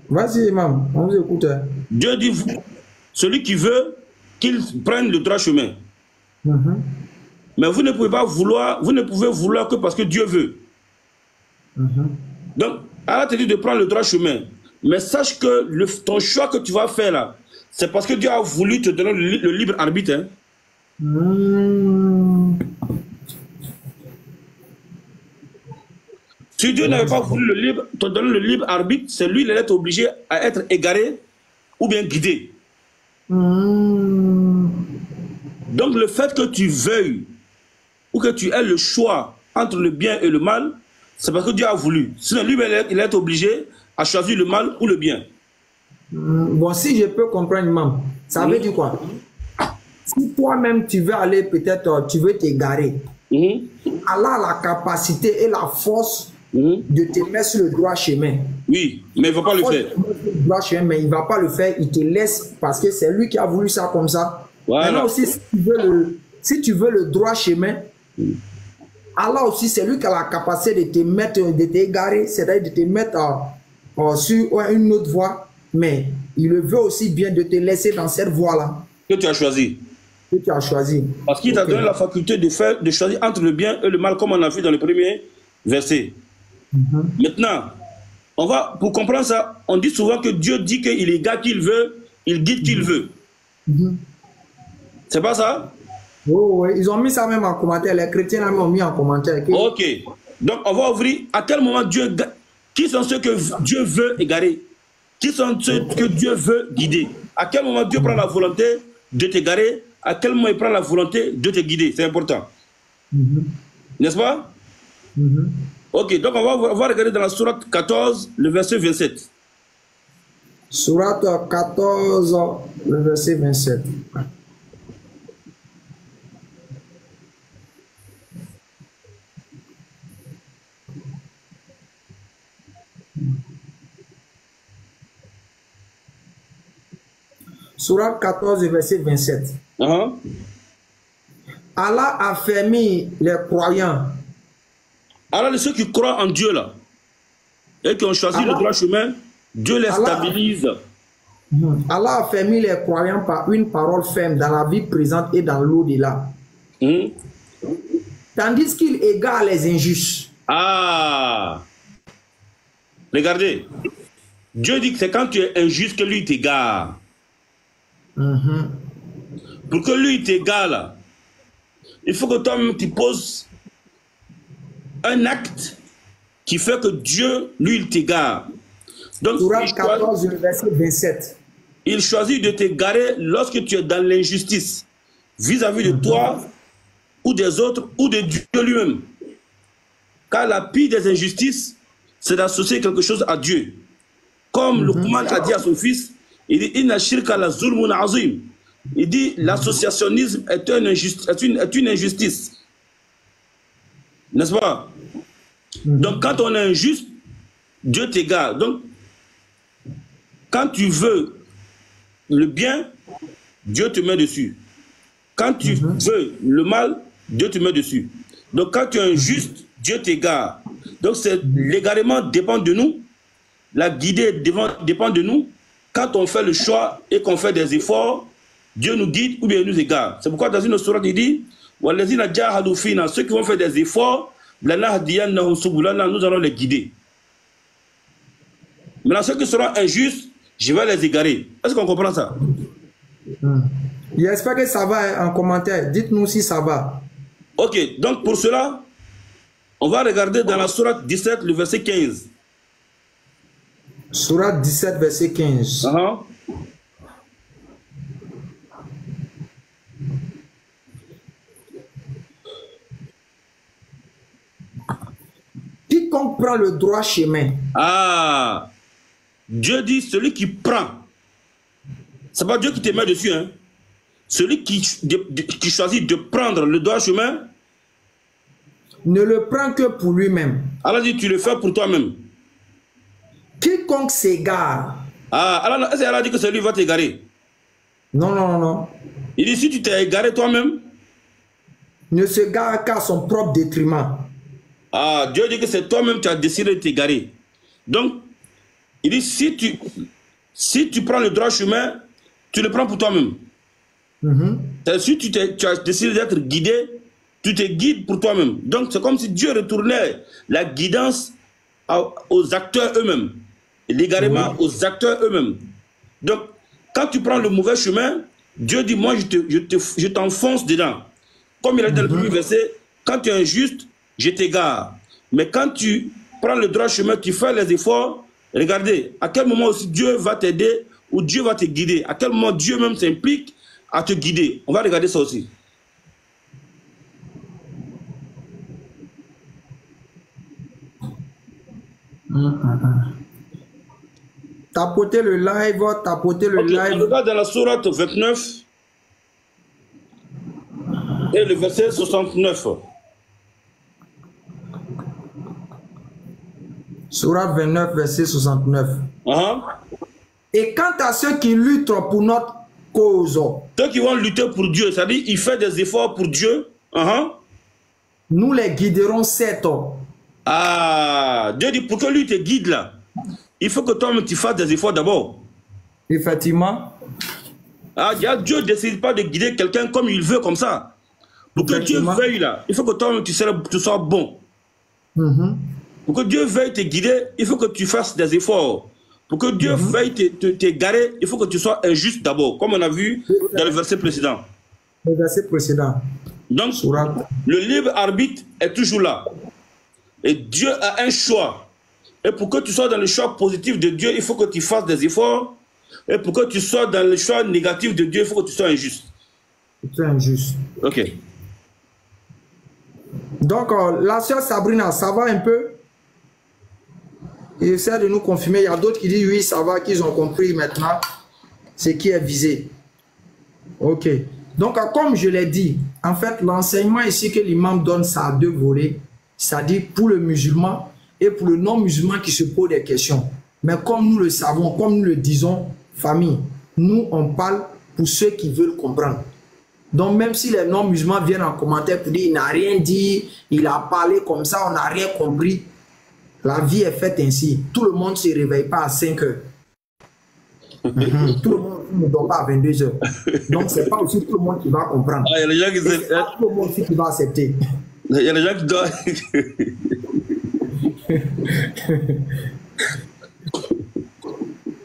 Vas-y, Imam, on vous écoute. Dieu dit, celui qui veut qu'il prenne le droit chemin. Mais vous ne pouvez pas vouloir, vous ne pouvez vouloir que parce que Dieu veut. Donc, Allah te dit de prendre le droit chemin. Mais sache que ton choix que tu vas faire là, c'est parce que Dieu a voulu te donner le libre arbitre. Hein. Si Dieu n'avait pas voulu te donner le libre arbitre, c'est lui qui allait être obligé à être égaré ou bien guidé. Donc le fait que tu veuilles ou que tu aies le choix entre le bien et le mal, c'est parce que Dieu a voulu. Sinon lui, il est obligé à choisir le mal ou le bien. Bon, si je peux comprendre, imam, ça veut dire quoi? Si toi-même tu veux aller, peut-être tu veux t'égarer, Allah a la capacité et la force de te mettre sur le droit chemin. Oui, mais il ne va pas le faire. Le droit chemin, mais il ne va pas le faire, il te laisse parce que c'est lui qui a voulu ça comme ça. Voilà. Maintenant aussi, si tu veux le droit chemin, Allah aussi, c'est lui qui a la capacité de te mettre, de t'égarer, c'est-à-dire de te mettre sur une autre voie, mais il le veut aussi bien de te laisser dans cette voie-là. Que tu as choisi. Que tu as choisi. Parce qu'il t'a donné la faculté de choisir entre le bien et le mal, comme on a vu dans le premier verset. Maintenant, pour comprendre ça, on dit souvent que Dieu dit qu'il égare qui il veut, il guide qui il veut. C'est pas ça? Oui, ils ont mis ça même en commentaire. Les chrétiens ont mis en commentaire. Ok. Donc, on va ouvrir. À quel moment Dieu... Qui sont ceux que Dieu veut égarer? Qui sont ceux que Dieu veut guider? À quel moment Dieu prend la volonté de t'égarer? À quel moment il prend la volonté de te guider? C'est important. N'est-ce pas? Ok. Donc, on va regarder dans la sourate 14, le verset 27. Sourate 14, le verset 27. Sourate 14, verset 27. Allah a fermé les croyants. Alors, ceux qui croient en Dieu, là, et qui ont choisi le droit chemin, Dieu les stabilise. Allah a fermé les croyants par une parole ferme dans la vie présente et dans l'au-delà. Tandis qu'il égare les injustes. Ah! Regardez. Dieu dit que c'est quand tu es injuste que lui t'égare. Pour que lui t'égare là, il faut que toi-même tu poses un acte qui fait que Dieu, lui, il t'égare. Donc, Sourate 14, verset 27. Il choisit de t'égarer lorsque tu es dans l'injustice vis-à-vis de toi ou des autres ou de Dieu lui-même. Car la pire des injustices, c'est d'associer quelque chose à Dieu. Comme Luqman a dit à son fils, il dit Inna shirka la zulmun azim. Il dit l'associationnisme est une injustice. N'est-ce pas? Donc quand on est injuste, Dieu t'égare. Donc quand tu veux le bien, Dieu te met dessus. Quand tu veux le mal, Dieu te met dessus. Donc quand tu es injuste, Dieu t'égare. Donc l'égarement dépend de nous. La guidée dépend de nous. Quand on fait le choix et qu'on fait des efforts, Dieu nous guide ou bien il nous égare. C'est pourquoi dans une sourate il dit ceux qui vont faire des efforts, nous allons les guider. Maintenant, ceux qui seront injustes, je vais les égarer. Est-ce qu'on comprend ça? J'espère que ça va en commentaire. Dites-nous si ça va. Ok, donc pour cela, on va regarder dans la sourate 17, le verset 15. Sourate 17, verset 15. Quiconque prend le droit chemin. Ah, Dieu dit celui qui prend. C'est pas Dieu qui te met dessus, hein. Celui qui choisit de prendre le droit chemin ne le prend que pour lui-même. Allah dit tu le fais pour toi-même. Quiconque s'égare. Ah, Allah dit que celui va t'égarer. Non, non, non, non. Il dit si tu t'es égaré toi-même, ne se gare qu'à son propre détriment. Ah, Dieu dit que c'est toi-même qui as décidé de t'égarer. Donc, il dit si tu prends le droit chemin, tu le prends pour toi-même. Si tu as décidé d'être guidé, tu te guides pour toi-même. Donc c'est comme si Dieu retournait la guidance aux acteurs eux-mêmes, l'égarement aux acteurs eux-mêmes. Donc quand tu prends le mauvais chemin, Dieu dit, moi je t'enfonce dedans. Comme il a dit dans le premier verset, quand tu es injuste, je t'égare. Mais quand tu prends le droit chemin, tu fais les efforts, regardez, à quel moment aussi Dieu va t'aider ou Dieu va te guider. À quel moment Dieu même s'implique à te guider. On va regarder ça aussi. Tapotez le live, tapotez le live. On regarde dans la sourate 29 et le verset 69. Sourate 29, verset 69. Et quant à ceux qui luttent pour notre cause, ceux qui vont lutter pour Dieu, c'est-à-dire il fait des efforts pour Dieu, nous les guiderons 7 ans. Ah, Dieu dit pour que lui te guide là, il faut que toi-même tu fasses des efforts d'abord. Effectivement. Ah, Dieu ne décide pas de guider quelqu'un comme il veut, comme ça. Pour que Dieu veuille là, il faut que toi-même tu sois bon. Pour que Dieu veuille te guider, il faut que tu fasses des efforts. Pour que Dieu veuille t'égarer, il faut que tu sois injuste d'abord, comme on a vu dans le verset précédent. Le verset précédent. Donc, le libre arbitre est toujours là. Et Dieu a un choix. Et pour que tu sois dans le choix positif de Dieu, il faut que tu fasses des efforts. Et pour que tu sois dans le choix négatif de Dieu, il faut que tu sois injuste. Tu es injuste. Ok. Donc, la sœur Sabrina, ça va un peu? Il essaie de nous confirmer. Il y a d'autres qui disent oui, ça va, qu'ils ont compris maintenant ce qui est visé. Ok. Donc, comme je l'ai dit, en fait, l'enseignement ici que l'imam donne, ça a deux volets. C'est-à-dire pour le musulman et pour le non-musulman qui se pose des questions. Mais comme nous le savons, comme nous le disons, famille, nous, on parle pour ceux qui veulent comprendre. Donc, même si les non-musulmans viennent en commentaire pour dire il n'a rien dit, il a parlé comme ça, on n'a rien compris. La vie est faite ainsi. Tout le monde ne se réveille pas à 5 heures. Tout le monde ne dort pas à 22 heures. Donc, ce n'est pas aussi tout le monde qui va comprendre. Ah, il y a les gens qui c'est pas tout le monde aussi qui va accepter. Il y a les gens qui doivent...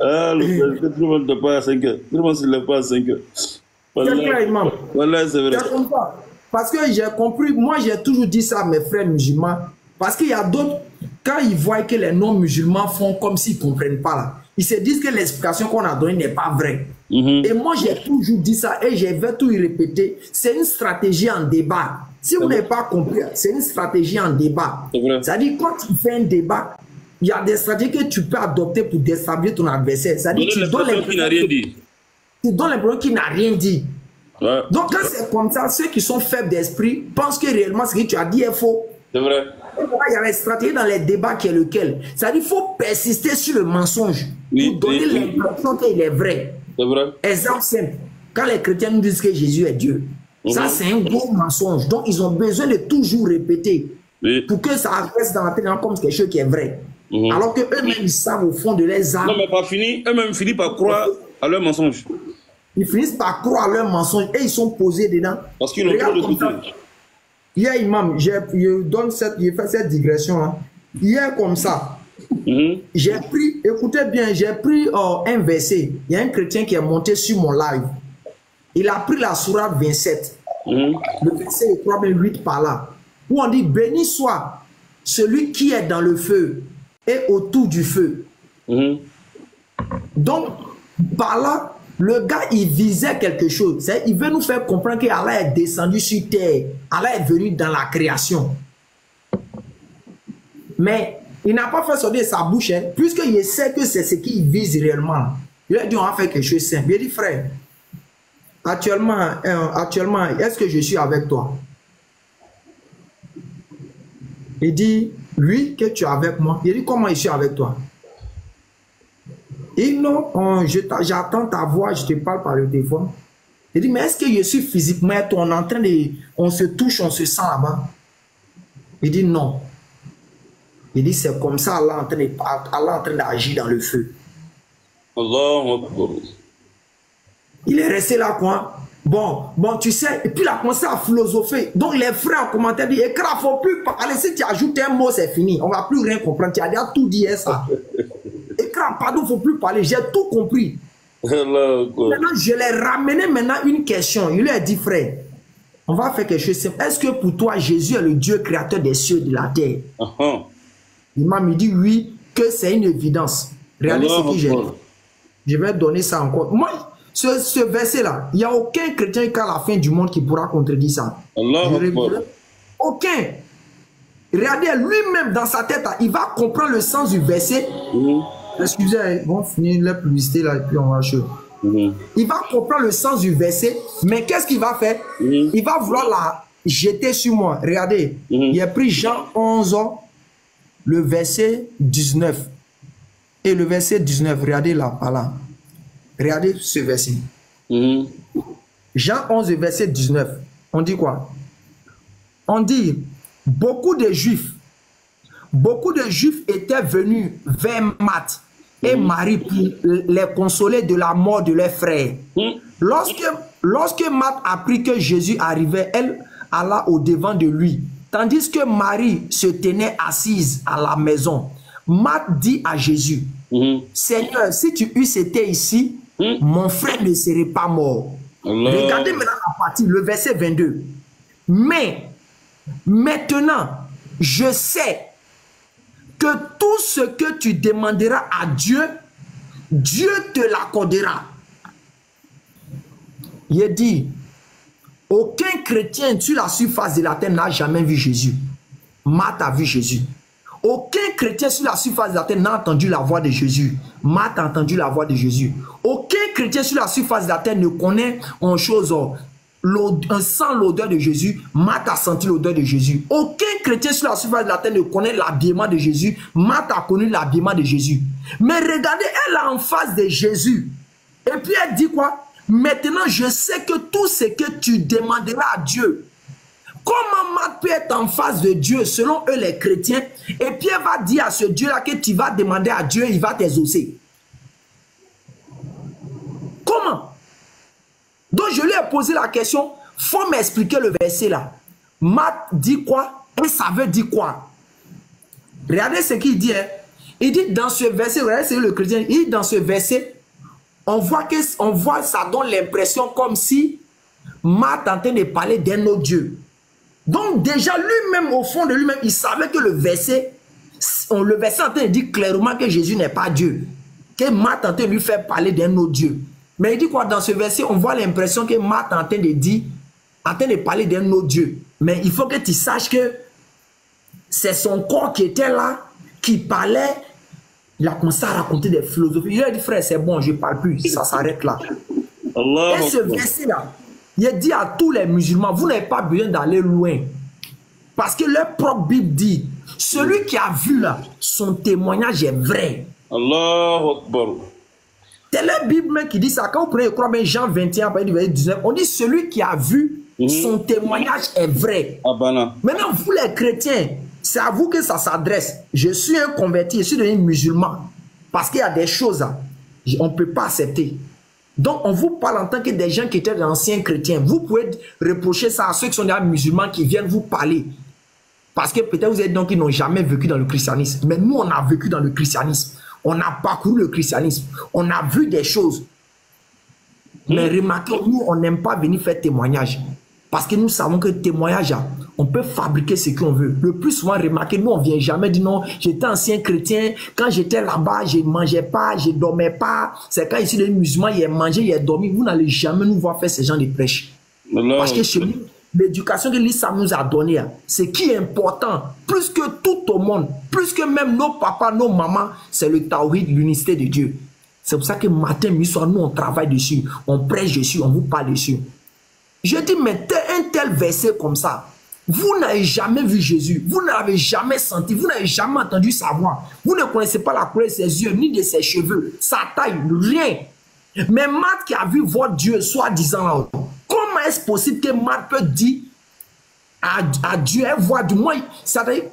Ah, tout le monde ne dort pas à 5 heures. Tout le monde ne se lève pas à 5 heures. Voilà, c'est vrai. Parce que j'ai compris, moi j'ai toujours dit ça à mes frères musulmans. Parce qu'il y a d'autres, quand ils voient que les non-musulmans font comme s'ils ne comprennent pas là, ils se disent que l'explication qu'on a donnée n'est pas vraie. Et moi j'ai toujours dit ça et je vais tout y répéter. C'est une stratégie en débat. Si vous n'avez pas compris, c'est une stratégie en débat. C'est-à-dire quand tu fais un débat, il y a des stratégies que tu peux adopter pour déstabiliser ton adversaire. C'est-à-dire tu donnes l'impression qu'il n'a rien dit. Tu donnes l'impression qu'il n'a rien dit. Ouais. Donc quand c'est comme ça, ceux qui sont faibles d'esprit pensent que réellement ce que tu as dit est faux. C'est vrai. Il y a la stratégie dans les débats qui est lequel. C'est-à-dire qu'il faut persister sur le mensonge pour donner l'impression qu'il est vrai. C'est vrai. Exemple simple. Quand les chrétiens nous disent que Jésus est Dieu, ça c'est un gros mensonge. Donc ils ont besoin de toujours répéter pour que ça reste dans la tête comme quelque chose qui est vrai. Alors qu'eux-mêmes ils savent au fond de leurs âmes. Non mais pas fini, eux-mêmes finissent par croire à leur mensonge. Ils finissent par croire à leur mensonge et ils sont posés dedans. Parce qu'ils ont trop de côté. Hier, imam, j'ai fait cette digression. Hein. Hier, comme ça, j'ai pris, écoutez bien, j'ai pris un verset. Il y a un chrétien qui est monté sur mon live. Il a pris la sourate 27. Le verset 8 par là. Où on dit, béni soit celui qui est dans le feu et autour du feu. Donc, par là, le gars, il visait quelque chose. Il veut nous faire comprendre qu'Allah est descendu sur terre. Allah est venu dans la création. Mais il n'a pas fait sortir sa bouche, hein, puisqu'il sait que c'est ce qu'il vise réellement. Il a dit, on va faire quelque chose de simple. Il a dit, frère, actuellement, est-ce que je suis avec toi? Il dit, oui, que tu es avec moi. Il dit, comment je suis avec toi? Et non, j'attends ta voix, je te parle par le téléphone. Il dit, mais est-ce que je suis physiquement, on se touche, on se sent là-bas? Il dit non. Il dit, c'est comme ça, Allah est en train d'agir dans le feu. Allahu Akbar. Il est resté là, quoi. Bon, tu sais, et puis il a commencé à philosopher. Donc les frères en commentaire disent, Ekra, il ne faut plus parler. Si tu ajoutes un mot, c'est fini. On ne va plus rien comprendre. Tu as déjà tout dit, ça. Ekra, pardon, il ne faut plus parler. J'ai tout compris. Maintenant, je l'ai ramené maintenant une question. Il lui a dit, frère, on va faire quelque chose simple. Est-ce que pour toi, Jésus est le Dieu créateur des cieux et de la terre? Il m'a dit oui, que c'est une évidence. Regardez ce que j'ai dit. Je vais donner ça encore. Moi, ce verset-là, il n'y a aucun chrétien qu'à la fin du monde qui pourra contredire ça. Aucun. Regardez, lui-même dans sa tête, il va comprendre le sens du verset. Excusez, on va finir la publicité là et puis on va acheter. Il va comprendre le sens du verset, mais qu'est-ce qu'il va faire? Il va vouloir la jeter sur moi. Regardez, il a pris Jean 11, le verset 19. Et le verset 19, regardez là, par là. Regardez ce verset. Jean 11, verset 19. On dit quoi? On dit, beaucoup de Juifs étaient venus vers Marthe et Marie pour les consoler de la mort de leurs frères. Lorsque Marthe apprit que Jésus arrivait, elle alla au-devant de lui. Tandis que Marie se tenait assise à la maison. Marthe dit à Jésus, Seigneur, si tu eusses été ici, mon frère ne serait pas mort. Regardez maintenant la partie, le verset 22. Mais maintenant, je sais que tout ce que tu demanderas à Dieu, Dieu te l'accordera. Il dit, aucun chrétien sur la surface de la terre n'a jamais vu Jésus. Marthe a vu Jésus. Aucun chrétien sur la surface de la terre n'a entendu la voix de Jésus. Marthe a entendu la voix de Jésus. Aucun chrétien sur la surface de la terre ne connaît en chose sans l'odeur de Jésus. Marthe a senti l'odeur de Jésus. Aucun chrétien sur la surface de la terre ne connaît l'habillement de Jésus. Marthe a connu l'habillement de Jésus. Mais regardez, elle est en face de Jésus. Et puis elle dit quoi? Maintenant, je sais que tout ce que tu demanderas à Dieu. Comment Marthe peut être en face de Dieu, selon eux les chrétiens, et puis elle va dire à ce Dieu-là que tu vas demander à Dieu, il va t'exaucer. Comment? Donc je lui ai posé la question, il faut m'expliquer le verset là. Marthe dit quoi? Et ça veut dire quoi? Regardez ce qu'il dit. Hein. Il dit dans ce verset, regardez ce que le chrétien il dit dans ce verset, on voit ça donne l'impression comme si Marthe est en train de parler d'un autre Dieu. Donc déjà lui-même au fond de lui-même, il savait que le verset est en train de dire clairement que Jésus n'est pas Dieu. Que Marthe est en train de lui faire parler d'un autre Dieu. Mais il dit quoi dans ce verset? On voit l'impression que Marthe est en train de dire, en train de parler d'un autre Dieu. Mais il faut que tu saches que c'est son corps qui était là, qui parlait. Il a commencé à raconter des philosophies. Il a dit frère c'est bon, je ne parle plus, ça s'arrête là. Et ce verset-là, il a dit à tous les musulmans, vous n'avez pas besoin d'aller loin. Parce que leur propre Bible dit, celui qui a vu là, son témoignage est vrai. Allahu Akbar. C'est leur Bible même qui dit ça. Quand vous prenez, je crois bien Jean 21, verset 19, on dit celui qui a vu, son témoignage est vrai. Maintenant, vous les chrétiens, c'est à vous que ça s'adresse. Je suis un converti, je suis devenu musulman. Parce qu'il y a des choses, on ne peut pas accepter. Donc, on vous parle en tant que des gens qui étaient d'anciens chrétiens. Vous pouvez reprocher ça à ceux qui sont des musulmans qui viennent vous parler. Parce que peut-être vous êtes donc qui n'ont jamais vécu dans le christianisme. Mais nous, on a vécu dans le christianisme. On a parcouru le christianisme. On a vu des choses. Mais remarquez, nous, on n'aime pas venir faire témoignage. Parce que nous savons que témoignage, on peut fabriquer ce qu'on veut. Le plus souvent, remarquez, nous, on ne vient jamais dire non, j'étais ancien chrétien, quand j'étais là-bas, je ne mangeais pas, je ne dormais pas. C'est quand ici, les musulmans, ils ont mangé, ils ont dormi. Vous n'allez jamais nous voir faire ce genre de prêche. Parce que chez nous, l'éducation que l'islam nous a donnée, ce qui est important, plus que tout au monde, plus que même nos papas, nos mamans, c'est le tawhid, l'unicité de Dieu. C'est pour ça que matin, midi, soir, nous, on travaille dessus, on prêche dessus, on vous parle dessus. Je dis, mais un tel verset comme ça, vous n'avez jamais vu Jésus, vous n'avez jamais senti, vous n'avez jamais entendu sa voix, vous ne connaissez pas la couleur de ses yeux, ni de ses cheveux, sa taille, rien. Mais Marthe qui a vu votre Dieu, soi-disant là, comment est-ce possible que Marthe peut dire à Dieu, elle voit du moins, c'est-à-dire,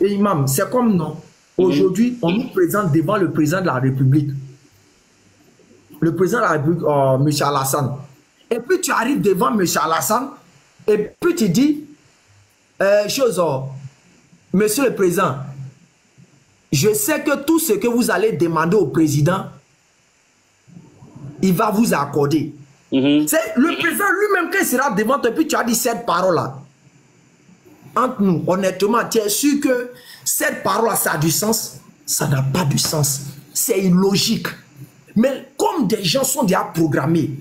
imam, c'est comme non, aujourd'hui, on nous présente devant le président de la République. Le président de la République, M. Alassane. Et puis tu arrives devant M. Alassane, et puis tu dis, Monsieur le Président, je sais que tout ce que vous allez demander au président, il va vous accorder. C'est le président lui-même qui sera devant toi, et puis tu as dit cette parole-là. Entre nous, honnêtement, tu es sûr que cette parole-là, ça a du sens? Ça n'a pas de sens. C'est illogique. Mais comme des gens sont déjà programmés,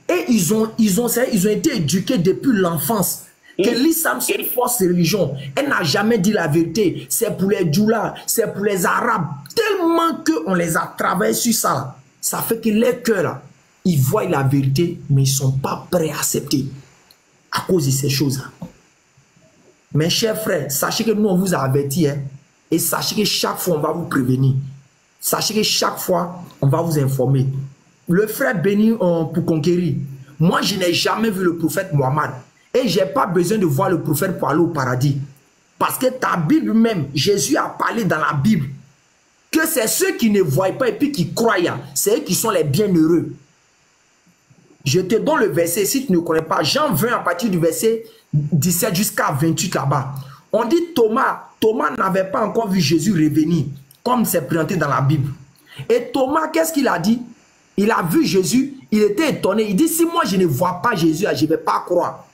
et ils ont été éduqués depuis l'enfance, que l'islam c'est une force de religion, elle n'a jamais dit la vérité, c'est pour les djoulas, c'est pour les arabes, tellement qu'on les a travaillés sur ça, ça fait que les cœurs là, ils voient la vérité, mais ils ne sont pas prêts à accepter à cause de ces choses-là. Mes chers frères, sachez que nous on vous a averti, hein, et sachez que chaque fois on va vous prévenir. Sachez que chaque fois, on va vous informer. Le frère béni pour conquérir. Moi, je n'ai jamais vu le prophète Mohammed. Et je n'ai pas besoin de voir le prophète pour aller au paradis. Parce que ta Bible même, Jésus a parlé dans la Bible que c'est ceux qui ne voient pas et puis qui croient. C'est eux qui sont les bienheureux. Je te donne le verset, si tu ne connais pas. Jean 20 à partir du verset 17 jusqu'à 28 là-bas. On dit Thomas n'avait pas encore vu Jésus revenir, comme c'est présenté dans la Bible. Et Thomas, qu'est-ce qu'il a dit? Il a vu Jésus, il était étonné. Il dit, si moi je ne vois pas Jésus, je ne vais pas croire.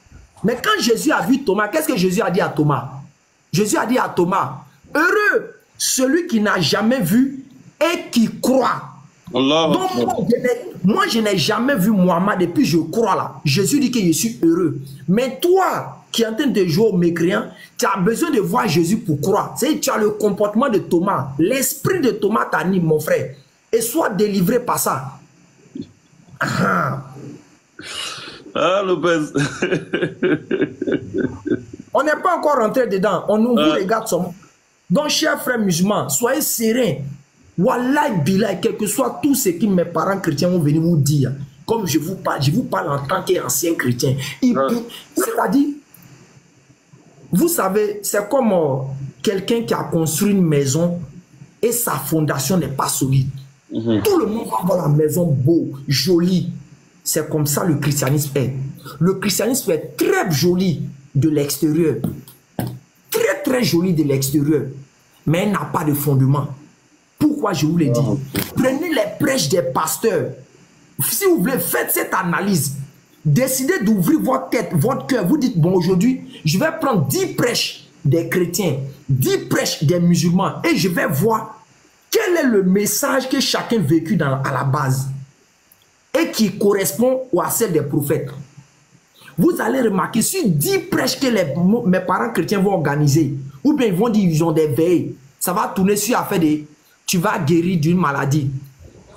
Mais quand Jésus a vu Thomas, qu'est-ce que Jésus a dit à Thomas? Jésus a dit à Thomas, heureux celui qui n'a jamais vu et qui croit. Donc moi je n'ai jamais vu Mohammed et puis je crois là. Jésus dit que je suis heureux. Mais toi qui es en train de jouer au mécréant, tu as besoin de voir Jésus pour croire. C'est-à-dire tu as le comportement de Thomas. L'esprit de Thomas t'anime, mon frère. Et sois délivré par ça. Ah, Lopez. On n'est pas encore rentré dedans. On nous regarde seulement. Donc, chers frères musulmans, soyez sereins. Wallahi billah, quel que soit tout ce que mes parents chrétiens vont venir vous dire, comme je vous parle en tant qu'ancien chrétien. C'est-à-dire, vous savez, c'est comme quelqu'un qui a construit une maison et sa fondation n'est pas solide. Tout le monde va voir la maison beau, jolie. C'est comme ça le christianisme est. Le christianisme est très joli de l'extérieur. Très très joli de l'extérieur. Mais il n'a pas de fondement. Pourquoi je vous l'ai dit? Prenez les prêches des pasteurs. Si vous voulez, faites cette analyse. Décidez d'ouvrir votre tête, votre cœur. Vous dites, bon, aujourd'hui, je vais prendre 10 prêches des chrétiens, 10 prêches des musulmans, et je vais voir quel est le message que chacun vécu à la base et qui correspond à celle des prophètes. Vous allez remarquer, sur 10 prêches que mes parents chrétiens vont organiser, ou bien ils vont dire qu'ils ont des veilles, ça va tourner sur affaire de tu vas guérir d'une maladie.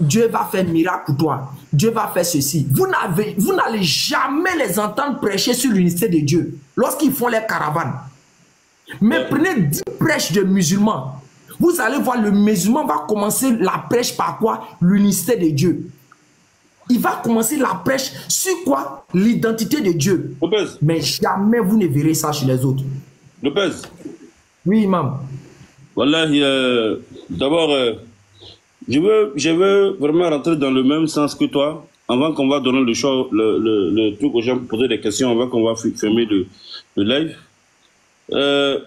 Dieu va faire un miracle pour toi. Dieu va faire ceci. Vous n'allez jamais les entendre prêcher sur l'unité de Dieu lorsqu'ils font les caravanes. Mais prenez 10 prêches de musulmans. Vous allez voir, le musulman va commencer la prêche par quoi? L'unicité de Dieu. Il va commencer la prêche sur quoi? L'identité de Dieu. Lopez. Mais jamais vous ne verrez ça chez les autres. Lopez. Oui, imam. Voilà, d'abord, je veux vraiment rentrer dans le même sens que toi, avant qu'on va donner le choix, le truc aux gens pour poser des questions, avant qu'on va fermer le live.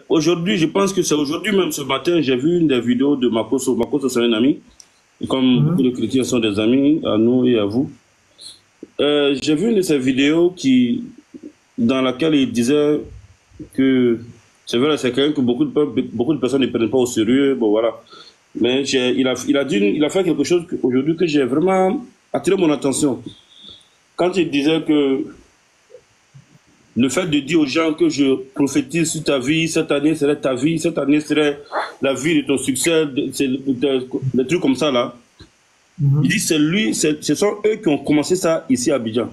Aujourd'hui, je pense que c'est aujourd'hui même, ce matin, j'ai vu une des vidéos de Makoso. Makoso, c'est un ami. Et comme beaucoup de chrétiens sont des amis, à nous et à vous. J'ai vu une de ces vidéos dans laquelle il disait que c'est vrai, c'est quelqu'un que beaucoup de personnes ne prennent pas au sérieux. Bon, voilà. Mais il a fait quelque chose aujourd'hui que j'ai vraiment attiré mon attention. Quand il disait que le fait de dire aux gens que je prophétise sur ta vie, cette année serait ta vie, cette année serait la vie de ton succès, des trucs comme ça là. Il dit ce sont eux qui ont commencé ça ici à Abidjan.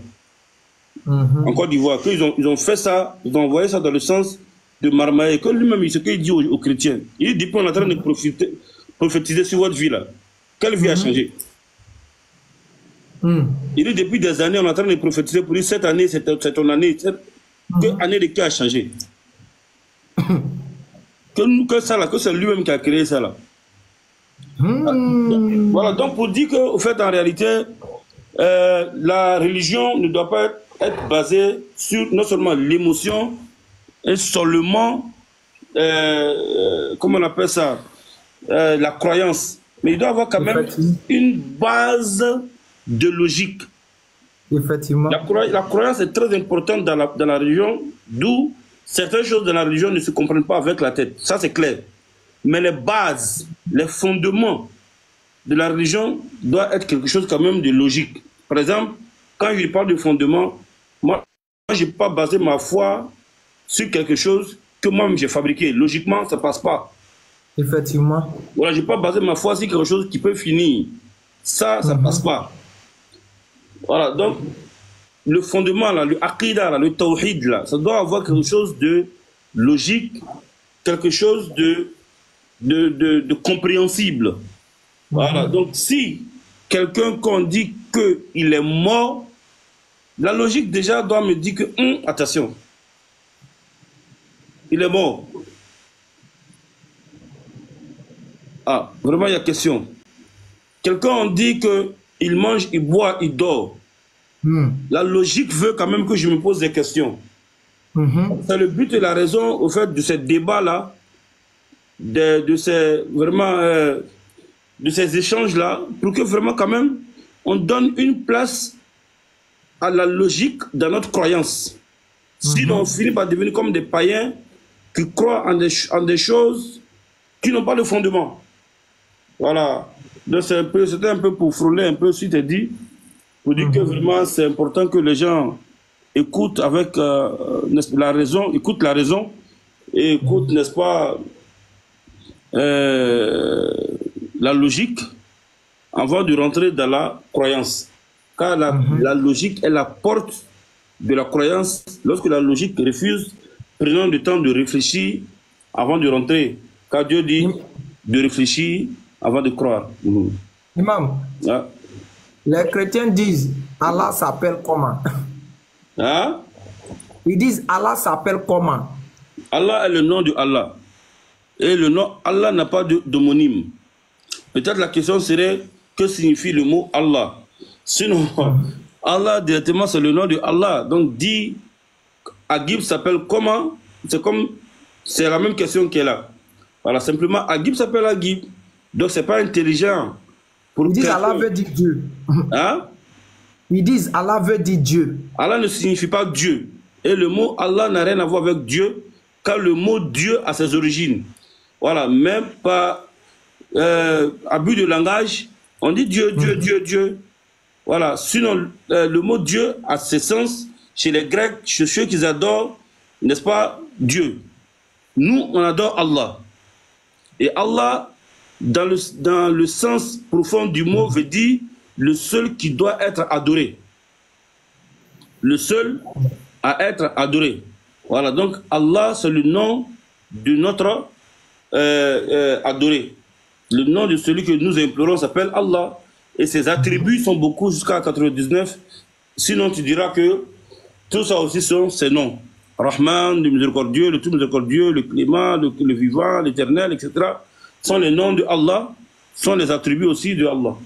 En Côte d'Ivoire. Ils ont fait ça, ils ont envoyé ça dans le sens de marmailler. Que lui-même, ce qu'il dit aux chrétiens. Il dit, depuis on est en train de prophétiser sur votre vie là. Quelle vie a changé? Il dit, depuis des années, on est en train de prophétiser pour dire, cette année, c'est ton année. Quelle année de qui a changé? Que ça là, que c'est lui-même qui a créé ça là. Voilà, donc pour dire qu'au fait, en réalité, la religion ne doit pas être être basé sur non seulement l'émotion, et seulement, comment on appelle ça, la croyance. Mais il doit avoir quand même une base de logique. Effectivement. La croyance est très importante dans la religion, d'où certaines choses dans la religion ne se comprennent pas avec la tête. Ça, c'est clair. Mais les bases, les fondements de la religion doivent être quelque chose quand même de logique. Par exemple, quand je parle de fondements, moi je n'ai pas basé ma foi sur quelque chose que moi-même j'ai fabriqué. Logiquement, ça ne passe pas. Effectivement. Voilà, je n'ai pas basé ma foi sur quelque chose qui peut finir. Ça ne passe pas. Voilà, donc, le fondement, là, le aqidah, là, le tawhid, là, ça doit avoir quelque chose de logique, quelque chose de compréhensible. Voilà, donc si quelqu'un qu'on dit qu'il est mort, la logique déjà doit me dire que, attention, il est mort. Ah, vraiment, il y a question. Quelqu'un on dit qu'il mange, il boit, il dort. La logique veut quand même que je me pose des questions. C'est le but et la raison, au fait, de ce débat-là, de ces échanges-là, pour que vraiment, quand même, on donne une place à la logique dans notre croyance. Sinon, on finit par devenir comme des païens qui croient en des choses qui n'ont pas de fondement. Voilà. Donc, c'était un peu pour frôler un peu ce qui t'est dit, pour dire que vraiment, c'est important que les gens écoutent avec la raison, écoutent la raison, et écoutent, n'est-ce pas, la logique, avant de rentrer dans la croyance. Car la logique est la porte de la croyance. Lorsque la logique refuse, prenons le temps de réfléchir avant de rentrer. Car Dieu dit de réfléchir avant de croire. Imam, les chrétiens disent Allah s'appelle comment? Hein? Ils disent Allah s'appelle comment? Allah est le nom de Allah. Et le nom Allah n'a pas d'homonyme. Peut-être la question serait que signifie le mot Allah? Sinon, Allah directement c'est le nom de Allah. Donc dit Agib s'appelle comment? C'est la même question qui est là. Voilà, simplement Agib s'appelle Agib. Donc c'est pas intelligent. Ils disent Allah veut dire Dieu. Hein? Ils disent Allah veut dire Dieu. Allah ne signifie pas Dieu. Et le mot Allah n'a rien à voir avec Dieu, car le mot Dieu a ses origines. Voilà, même par abus de langage, on dit Dieu, Dieu, Dieu, Dieu. Voilà, sinon le mot Dieu a ses sens chez les Grecs, chez ceux qui adorent, n'est-ce pas, Dieu. Nous, on adore Allah. Et Allah, dans le sens profond du mot, veut dire le seul qui doit être adoré. Le seul à être adoré. Voilà, donc Allah, c'est le nom de notre adoré. Le nom de celui que nous implorons s'appelle Allah. Et ses attributs sont beaucoup, jusqu'à 99. Sinon, tu diras que tout ça aussi sont ses noms. Rahman, le miséricordieux, le tout miséricordieux, le clément, le vivant, l'éternel, etc. sont les noms de Allah, sont les attributs aussi de Allah.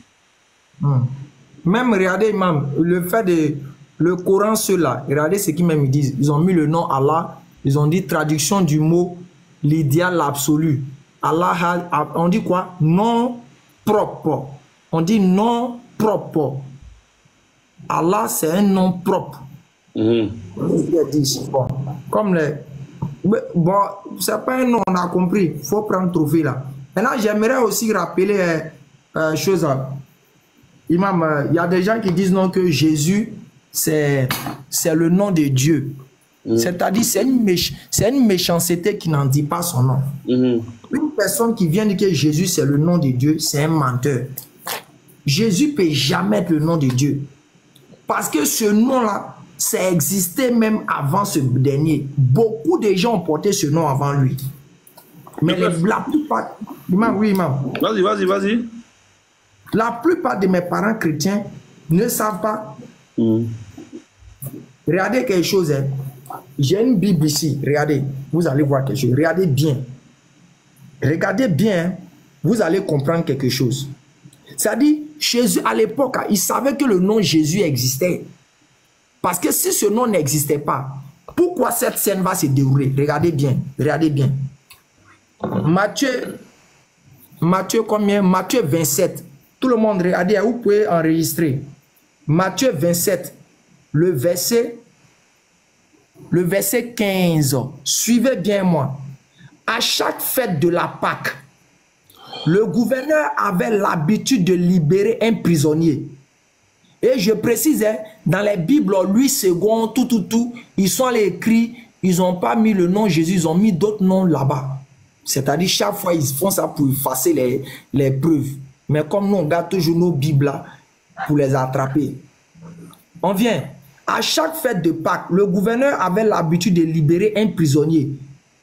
Même, regardez, Imam, le fait de... Le Coran, ceux-là, regardez ce qu'ils même disent. Ils ont mis le nom Allah, ils ont dit traduction du mot l'idéal absolu. Allah, on dit quoi? Non propre. On dit non propre. Allah, c'est un nom propre. Bon, comme les... Bon, c'est pas un nom, on a compris. Il faut prendre trophée là. Maintenant, j'aimerais aussi rappeler chose. Imam, il y a des gens qui disent non que Jésus, c'est le nom de Dieu. C'est-à-dire, c'est une méchanceté qui n'en dit pas son nom. Une personne qui vient dire que Jésus, c'est le nom de Dieu, c'est un menteur. Jésus ne peut jamais être le nom de Dieu. Parce que ce nom-là, ça existait même avant ce dernier. Beaucoup de gens ont porté ce nom avant lui. Mais la plupart... Imam, oui, Imam. Vas-y. La plupart de mes parents chrétiens ne savent pas. Regardez quelque chose. Hein. J'ai une Bible ici. Regardez. Vous allez voir quelque chose. Regardez bien. Regardez bien. Hein. Vous allez comprendre quelque chose. C'est-à-dire, Jésus, à l'époque, il savait que le nom Jésus existait. Parce que si ce nom n'existait pas, pourquoi cette scène va se dérouler? Regardez bien, regardez bien. Matthieu combien? Matthieu 27. Tout le monde, regardez, vous pouvez enregistrer. Matthieu 27, le verset 15. Suivez bien moi. À chaque fête de la Pâque, le gouverneur avait l'habitude de libérer un prisonnier. Et je précise, hein, dans les Bibles, Louis II, tout, ils sont allés écrits, ils n'ont pas mis le nom Jésus, ils ont mis d'autres noms là-bas. C'est-à-dire, chaque fois, ils font ça pour effacer les preuves. Mais comme nous, on garde toujours nos Bibles là pour les attraper. On vient. À chaque fête de Pâques, le gouverneur avait l'habitude de libérer un prisonnier.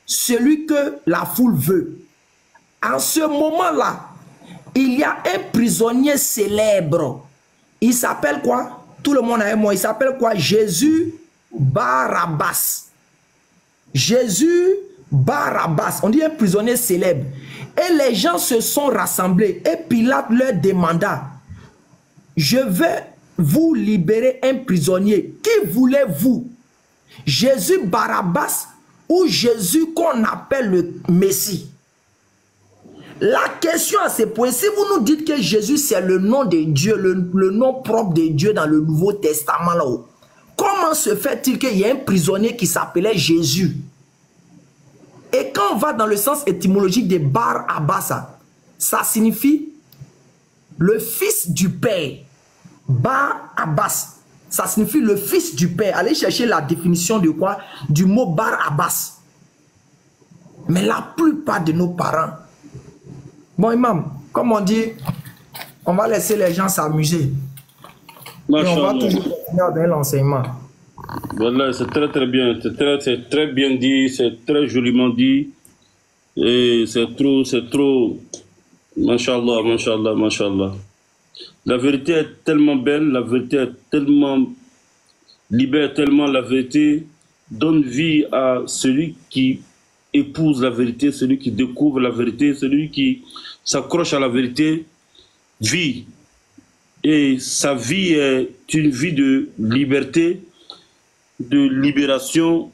Celui que la foule veut. En ce moment-là, il y a un prisonnier célèbre. Il s'appelle quoi? Tout le monde avec moi. Il s'appelle quoi? Jésus Barabbas. Jésus Barabbas. On dit un prisonnier célèbre. Et les gens se sont rassemblés. Et Pilate leur demanda, je vais vous libérer un prisonnier. Qui voulez-vous? Jésus Barabbas ou Jésus qu'on appelle le Messie? La question à ce point, si vous nous dites que Jésus c'est le nom de Dieu, le nom propre de Dieu dans le Nouveau Testament là-haut, comment se fait-il qu'il y ait un prisonnier qui s'appelait Jésus? Et quand on va dans le sens étymologique de Bar Abbas, ça signifie le fils du Père. Bar Abbas, ça signifie le fils du Père. Allez chercher la définition de quoi? Du mot Bar Abbas. Mais la plupart de nos parents, bon imam, comme on dit, on va laisser les gens s'amuser. Et on va toujours continuer à donner l'enseignement. Voilà, c'est très bien, c'est très bien dit, c'est très joliment dit. Et c'est trop, Masha'Allah, Masha'Allah, Masha'Allah. La vérité est tellement belle, la vérité est tellement, libère tellement, la vérité donne vie à celui qui épouse la vérité, celui qui découvre la vérité, celui qui s'accroche à la vérité, vit. Et sa vie est une vie de liberté, de libération.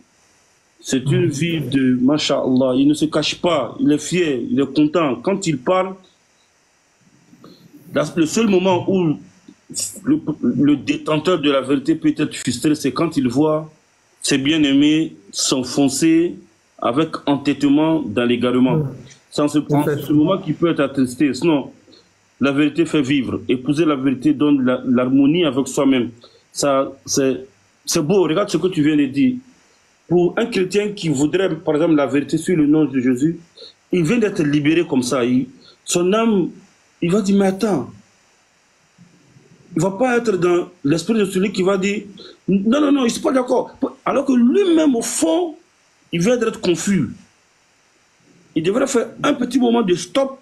C'est une vie de Masha'Allah. Il ne se cache pas, il est fier, il est content. Quand il parle, le seul moment où le détenteur de la vérité peut être frustré, c'est quand il voit ses bien-aimés s'enfoncer avec entêtement dans l'égarement. C'est en ce moment qu'il peut être attristé. Sinon, la vérité fait vivre. Épouser la vérité donne l'harmonie avec soi-même. C'est beau. Regarde ce que tu viens de dire. Pour un chrétien qui voudrait, par exemple, la vérité sur le nom de Jésus, il vient d'être libéré comme ça. Son âme, il va dire, mais attends, il ne va pas être dans l'esprit de celui qui va dire, non, non, non, il ne est pas d'accord. Alors que lui-même, au fond, il vient d'être confus. Il devrait faire un petit moment de stop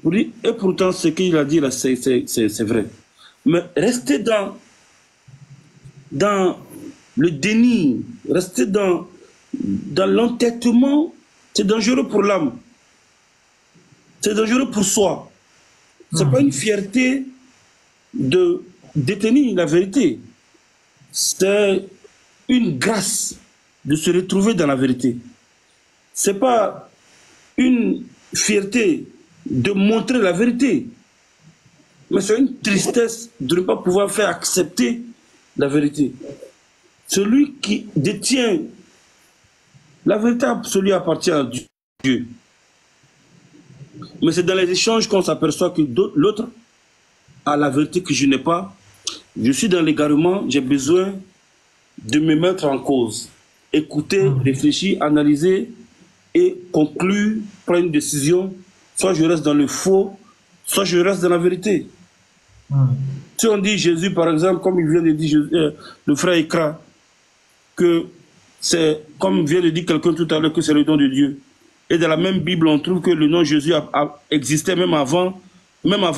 pour dire, et pourtant, ce qu'il a dit là, c'est vrai. Mais rester dans le déni, rester dans l'entêtement, c'est dangereux pour l'âme. C'est dangereux pour soi. Ce n'est pas une fierté de détenir la vérité. C'est une grâce de se retrouver dans la vérité. Ce n'est pas une fierté de montrer la vérité, mais c'est une tristesse de ne pas pouvoir faire accepter la vérité. Celui qui détient la vérité absolue appartient à Dieu. Mais c'est dans les échanges qu'on s'aperçoit que l'autre a la vérité que je n'ai pas. Je suis dans l'égarement, j'ai besoin de me mettre en cause. Écouter, réfléchir, analyser et conclure, prendre une décision. Soit je reste dans le faux, soit je reste dans la vérité. Si on dit Jésus, par exemple, comme il vient de dire le frère Ikra, que c'est, comme vient de dire quelqu'un tout à l'heure, que c'est le nom de Dieu. Et dans la même Bible, on trouve que le nom Jésus a existé même avant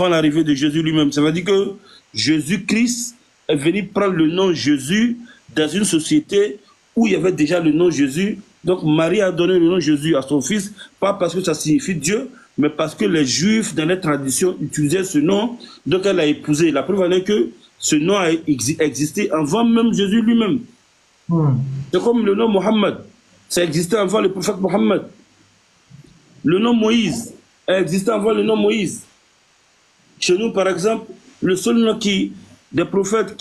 l'arrivée de Jésus lui-même. Ça veut dire que Jésus-Christ est venu prendre le nom Jésus dans une société où il y avait déjà le nom Jésus. Donc Marie a donné le nom Jésus à son fils, pas parce que ça signifie Dieu, mais parce que les Juifs, dans les traditions, utilisaient ce nom. Donc elle l'a épousé. La preuve en est que Ce nom a existé avant même Jésus lui-même. C'est comme le nom Mohammed. Ça existait avant le prophète Mohammed. Le nom Moïse a existé avant le nom Moïse. Chez nous, par exemple, le seul nom des prophètes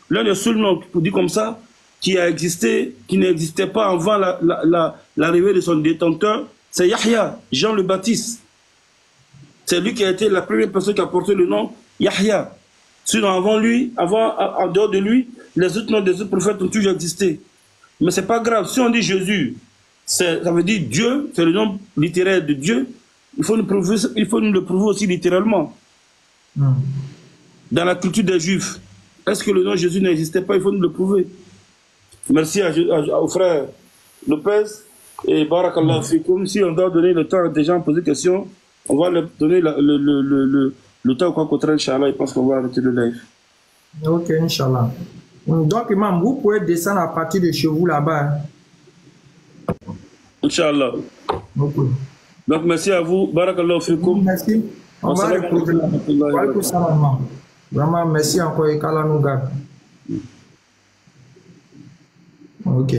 l'un des seuls noms, pour dire comme ça, qui a existé, qui n'existait pas avant l'arrivée de son détenteur, c'est Yahya, Jean le Baptiste. C'est lui qui a été la première personne qui a porté le nom Yahya. Sinon, avant lui, en dehors de lui, les autres noms des autres prophètes ont toujours existé. Mais c'est pas grave. Si on dit Jésus, ça veut dire Dieu, c'est le nom littéraire de Dieu. Il faut nous le prouver aussi littéralement. Dans la culture des Juifs, est-ce que le nom Jésus n'existait pas? Il faut nous le prouver. Merci au frère Lopez et Barakallah Fikoum. Si on doit donner le temps à des gens à poser des questions, on va leur donner le temps au contraire, Inch'Allah, je pense qu'on va arrêter le live. Ok, Inch'Allah. Donc, Imam, vous pouvez descendre à partir de chez vous là-bas. Inch'Allah. Okay. Donc, merci à vous. Barakallah Fikoum. Merci. On va retrouver. Vraiment, merci encore et qu'Allah nous garde. Ok.